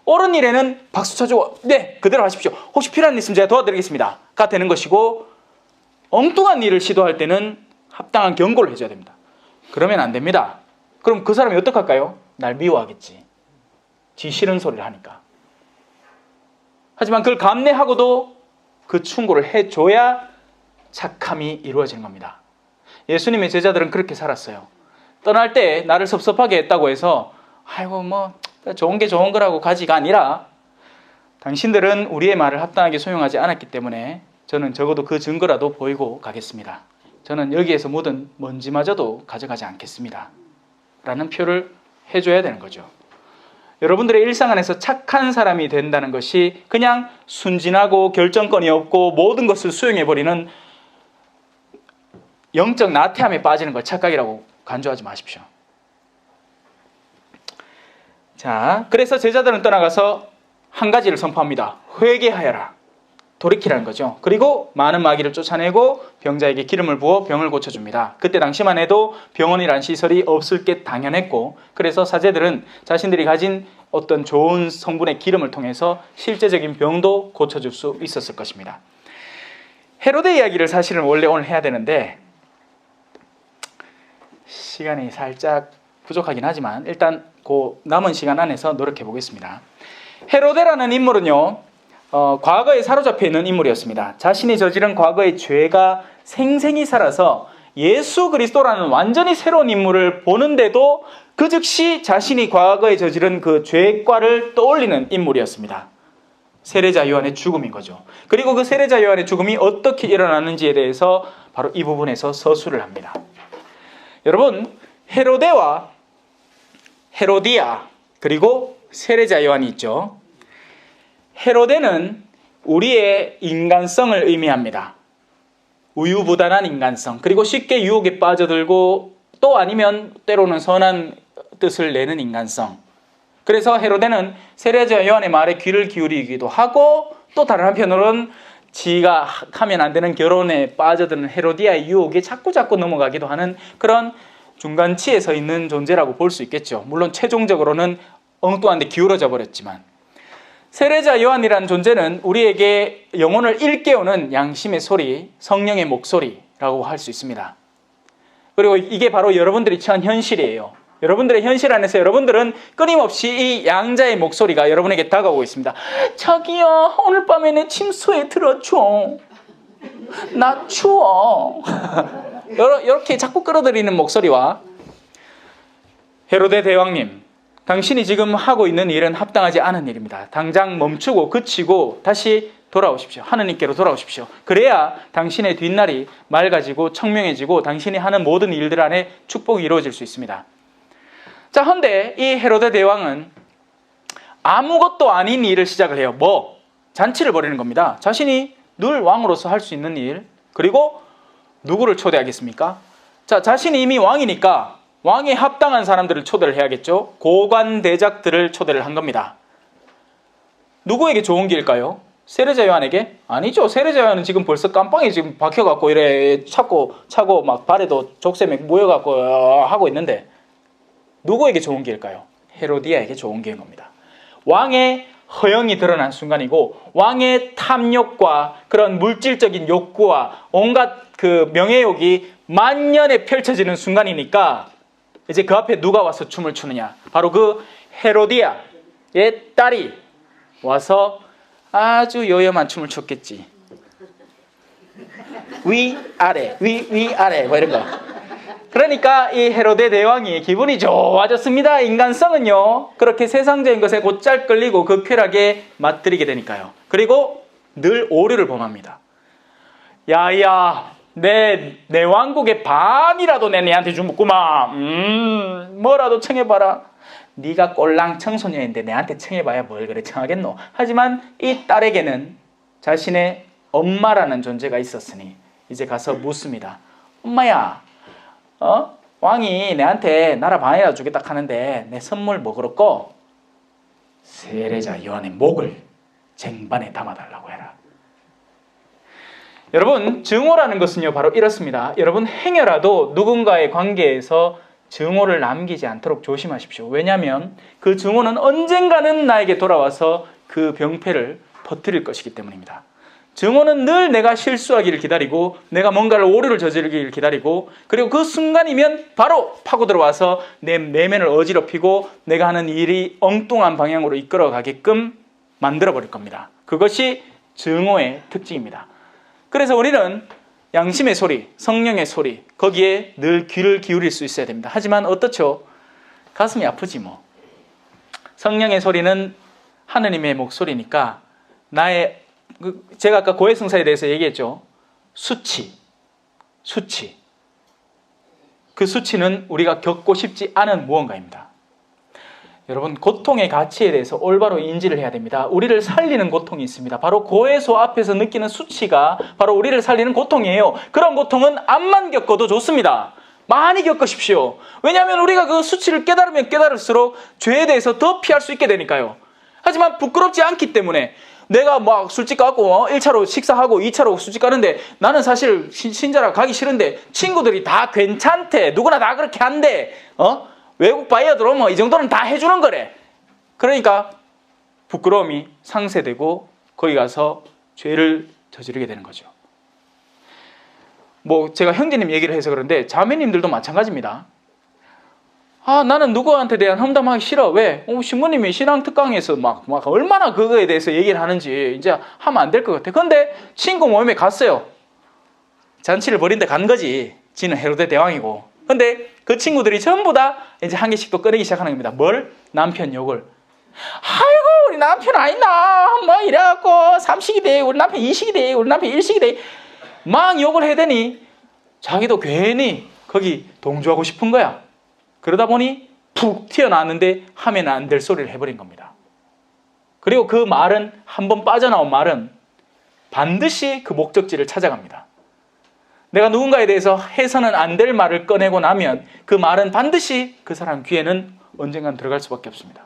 옳은 일에는 박수 쳐주고 네 그대로 하십시오. 혹시 필요한 일 있으면 제가 도와드리겠습니다. 가 되는 것이고 엉뚱한 일을 시도할 때는 합당한 경고를 해줘야 됩니다. 그러면 안 됩니다. 그럼 그 사람이 어떡할까요? 날 미워하겠지. 지 싫은 소리를 하니까. 하지만 그걸 감내하고도 그 충고를 해줘야 착함이 이루어지는 겁니다. 예수님의 제자들은 그렇게 살았어요. 떠날 때 나를 섭섭하게 했다고 해서 아이고 뭐 좋은 게 좋은 거라고 가지가 아니라 당신들은 우리의 말을 합당하게 수용하지 않았기 때문에 저는 적어도 그 증거라도 보이고 가겠습니다. 저는 여기에서 묻은 먼지마저도 가져가지 않겠습니다. 라는 표를 해줘야 되는 거죠. 여러분들의 일상 안에서 착한 사람이 된다는 것이 그냥 순진하고 결정권이 없고 모든 것을 수용해버리는 영적 나태함에 빠지는 걸 착각이라고 간주하지 마십시오. 자, 그래서 제자들은 떠나가서 한 가지를 선포합니다. 회개하여라. 돌이키라는 거죠. 그리고 많은 마귀를 쫓아내고 병자에게 기름을 부어 병을 고쳐줍니다. 그때 당시만 해도 병원이란 시설이 없을 게 당연했고 그래서 사제들은 자신들이 가진 어떤 좋은 성분의 기름을 통해서 실제적인 병도 고쳐줄 수 있었을 것입니다. 헤로데 이야기를 사실은 원래 오늘 해야 되는데 시간이 살짝 부족하긴 하지만 일단 그 남은 시간 안에서 노력해 보겠습니다. 헤로데라는 인물은요 과거에 사로잡혀 있는 인물이었습니다. 자신이 저지른 과거의 죄가 생생히 살아서 예수 그리스도라는 완전히 새로운 인물을 보는데도 그 즉시 자신이 과거에 저지른 그 죄과를 떠올리는 인물이었습니다. 세례자 요한의 죽음인 거죠. 그리고 그 세례자 요한의 죽음이 어떻게 일어났는지에 대해서 바로 이 부분에서 서술을 합니다. 여러분, 헤로데와 헤로디아 그리고 세례자 요한이 있죠. 헤로데는 우리의 인간성을 의미합니다. 우유부단한 인간성, 그리고 쉽게 유혹에 빠져들고 또 아니면 때로는 선한 뜻을 내는 인간성. 그래서 헤로데는 세례자 요한의 말에 귀를 기울이기도 하고 또 다른 한편으로는 지가 하면 안 되는 결혼에 빠져드는 헤로디아의 유혹에 자꾸 넘어가기도 하는 그런 중간치에 서 있는 존재라고 볼 수 있겠죠. 물론 최종적으로는 엉뚱한 데 기울어져 버렸지만 세례자 요한이라는 존재는 우리에게 영혼을 일깨우는 양심의 소리, 성령의 목소리라고 할 수 있습니다. 그리고 이게 바로 여러분들이 처한 현실이에요. 여러분들의 현실 안에서 여러분들은 끊임없이 이 양자의 목소리가 여러분에게 다가오고 있습니다. 자기야, 오늘 밤에 내 침소에 들어줘. 나 추워. 이렇게 자꾸 끌어들이는 목소리와 헤로데 대왕님, 당신이 지금 하고 있는 일은 합당하지 않은 일입니다. 당장 멈추고 그치고 다시 돌아오십시오. 하느님께로 돌아오십시오. 그래야 당신의 뒷날이 맑아지고 청명해지고 당신이 하는 모든 일들 안에 축복이 이루어질 수 있습니다. 자, 헌데 이 헤로데 대왕은 아무것도 아닌 일을 시작을 해요. 잔치를 벌이는 겁니다. 자신이 늘 왕으로서 할 수 있는 일, 그리고 누구를 초대하겠습니까? 자, 자신이 이미 왕이니까 왕에 합당한 사람들을 초대를 해야겠죠. 고관대작들을 초대를 한 겁니다. 누구에게 좋은 길일까요? 세례자 요한에게? 아니죠. 세례자 요한은 지금 벌써 깜빵에 지금 박혀갖고 이래 차고 막 발에도 족쇄 모여갖고 하고 있는데 누구에게 좋은 길일까요? 헤로디아에게 좋은 길인 겁니다. 왕의 허영이 드러난 순간이고 왕의 탐욕과 그런 물질적인 욕구와 온갖 그 명예욕이 만년에 펼쳐지는 순간이니까 이제 그 앞에 누가 와서 춤을 추느냐? 바로 그 헤로디아의 딸이 와서 아주 요염한 춤을 췄겠지. 위아래 위아래 뭐 이런 거. 그러니까 이 헤로데 대왕이 기분이 좋아졌습니다. 인간성은요 그렇게 세상적인 것에 곧잘 끌리고 그 쾌락에 맛들이게 되니까요. 그리고 늘 오류를 범합니다. 야야 내 왕국의 반이라도 내한테 주겠구만. 뭐라도 청해봐라. 네가 꼴랑 청소년인데 내한테 청해봐야 뭘 그래 청하겠노. 하지만 이 딸에게는 자신의 엄마라는 존재가 있었으니 이제 가서 묻습니다. 엄마야, 왕이 내한테 나라 반이라도 주겠다 하는데 내 선물 뭐 그렇고? 세례자 요한의 목을 쟁반에 담아달라고 해라. 여러분, 증오라는 것은요 바로 이렇습니다. 여러분, 행여라도 누군가의 관계에서 증오를 남기지 않도록 조심하십시오. 왜냐하면 그 증오는 언젠가는 나에게 돌아와서 그 병폐를 퍼뜨릴 것이기 때문입니다. 증오는 늘 내가 실수하기를 기다리고 내가 뭔가를 오류를 저지르기를 기다리고 그리고 그 순간이면 바로 파고 들어와서 내 내면을 어지럽히고 내가 하는 일이 엉뚱한 방향으로 이끌어가게끔 만들어버릴 겁니다. 그것이 증오의 특징입니다. 그래서 우리는 양심의 소리, 성령의 소리 거기에 늘 귀를 기울일 수 있어야 됩니다. 하지만 어떻죠? 가슴이 아프지 뭐. 성령의 소리는 하느님의 목소리니까 나의 제가 아까 고해성사에 대해서 얘기했죠. 수치. 그 수치는 우리가 겪고 싶지 않은 무언가입니다. 여러분, 고통의 가치에 대해서 올바로 인지를 해야 됩니다. 우리를 살리는 고통이 있습니다. 바로 고해소 앞에서 느끼는 수치가 바로 우리를 살리는 고통이에요. 그런 고통은 암만 겪어도 좋습니다. 많이 겪으십시오. 왜냐하면 우리가 그 수치를 깨달으면 깨달을수록 죄에 대해서 더 피할 수 있게 되니까요. 하지만 부끄럽지 않기 때문에 내가 막 술집 가고 1차로 식사하고 2차로 술집 가는데 나는 사실 신자라 가기 싫은데 친구들이 다 괜찮대. 누구나 다 그렇게 한대. 외국 바이어 들어오면 이 정도는 다 해주는 거래. 그러니까 부끄러움이 상쇄되고 거기 가서 죄를 저지르게 되는 거죠. 뭐 제가 형제님 얘기를 해서 그런데 자매님들도 마찬가지입니다. 나는 누구한테 대한 험담하기 싫어. 왜? 신부님이 신앙 특강에서 막 얼마나 그거에 대해서 얘기를 하는지 이제 하면 안 될 것 같아. 근데 친구 모임에 갔어요. 잔치를 벌인데 간 거지. 지는 헤로데 대왕이고. 근데 그 친구들이 전부 다 이제 한 개씩 또 꺼내기 시작하는 겁니다. 뭘? 남편 욕을. 아이고 우리 남편 아니나 뭐 이래갖고 삼식이 돼. 우리 남편 이식이 돼. 우리 남편 일식이 돼. 막 욕을 해대니 자기도 괜히 거기 동조하고 싶은 거야. 그러다 보니 푹 튀어나왔는데 하면 안 될 소리를 해버린 겁니다. 그리고 그 말은 한번 빠져나온 말은 반드시 그 목적지를 찾아갑니다. 내가 누군가에 대해서 해서는 안 될 말을 꺼내고 나면 그 말은 반드시 그 사람 귀에는 언젠간 들어갈 수밖에 없습니다.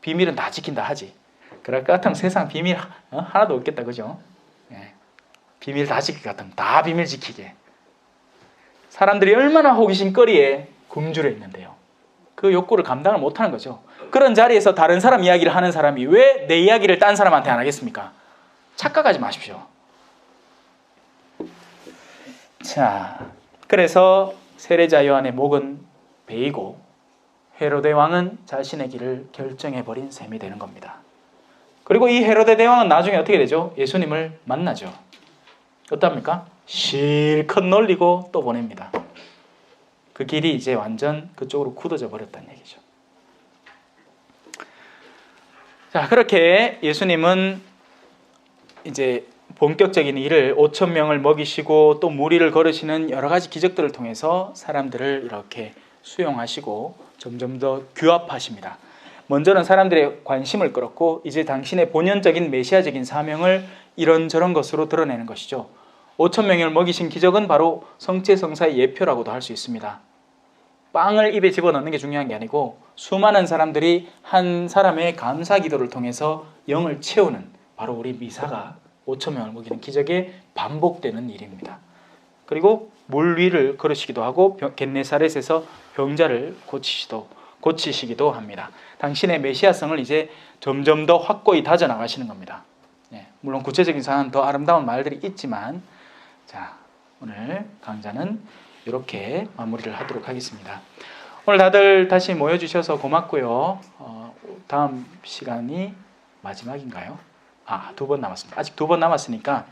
비밀은 다 지킨다 하지. 그럴 것 같으면 세상 비밀 하나도 없겠다, 그죠? 네. 비밀 다 지킬 것 같으면 다 비밀 지키게. 사람들이 얼마나 호기심거리에 굶주려 있는데요. 그 욕구를 감당을 못하는 거죠. 그런 자리에서 다른 사람 이야기를 하는 사람이 왜 내 이야기를 딴 사람한테 안 하겠습니까? 착각하지 마십시오. 자, 그래서 세례자 요한의 목은 베이고 헤로데 왕은 자신의 길을 결정해버린 셈이 되는 겁니다. 그리고 이 헤로데 대왕은 나중에 어떻게 되죠? 예수님을 만나죠. 어떻습니까? 실컷 놀리고 또 보냅니다. 그 길이 이제 완전 그쪽으로 굳어져 버렸다는 얘기죠. 자, 그렇게 예수님은 이제 본격적인 일을 5,000명을 먹이시고 또 무리를 걸으시는 여러 가지 기적들을 통해서 사람들을 이렇게 수용하시고 점점 더 규합하십니다. 먼저는 사람들의 관심을 끌었고 이제 당신의 본연적인 메시아적인 사명을 이런저런 것으로 드러내는 것이죠. 5,000명을 먹이신 기적은 바로 성체성사의 예표라고도 할 수 있습니다. 빵을 입에 집어넣는 게 중요한 게 아니고 수많은 사람들이 한 사람의 감사 기도를 통해서 영을 채우는 바로 우리 미사가 5천 명을 먹이는 기적에 반복되는 일입니다. 그리고 물 위를 걸으시기도 하고 겟네사렛에서 병자를 고치시기도 합니다. 당신의 메시아성을 이제 점점 더 확고히 다져나가시는 겁니다. 물론 구체적인 사항은 더 아름다운 말들이 있지만, 자, 오늘 강좌는 이렇게 마무리를 하도록 하겠습니다. 오늘 다들 다시 모여주셔서 고맙고요. 다음 시간이 마지막인가요? 2번 남았습니다. 아직 2번 남았으니까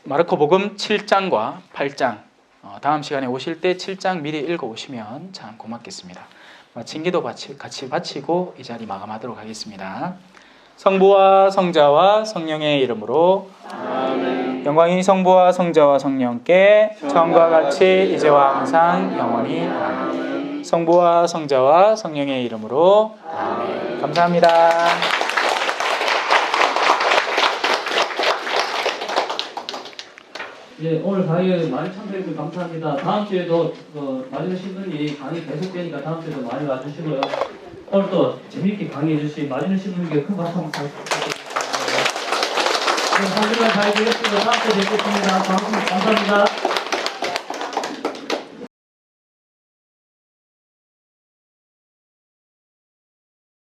마르코복음 7장과 8장 다음 시간에 오실 때 7장 미리 읽어오시면 참 고맙겠습니다. 마친 기도 같이 바치고 이 자리 마감하도록 하겠습니다. 성부와 성자와 성령의 이름으로 아멘. 영광이 성부와 성자와 성령께 처음과 같이 이제와 항상 영원히 아멘. 성부와 성자와 성령의 이름으로 아멘. 감사합니다. 오늘 강의 많이 참여해 주셔서 감사합니다. 다음 주에도 마지막 신부님 강의 계속되니까 다음 주에도 많이 와주시고요. 오늘 또 재밌게 강의해 주신 마지막 신부님께 큰 박수 한번 부탁드립니다. 한 주간 잘 되겠습니다. 다음 주에 뵙겠습니다. 감사합니다.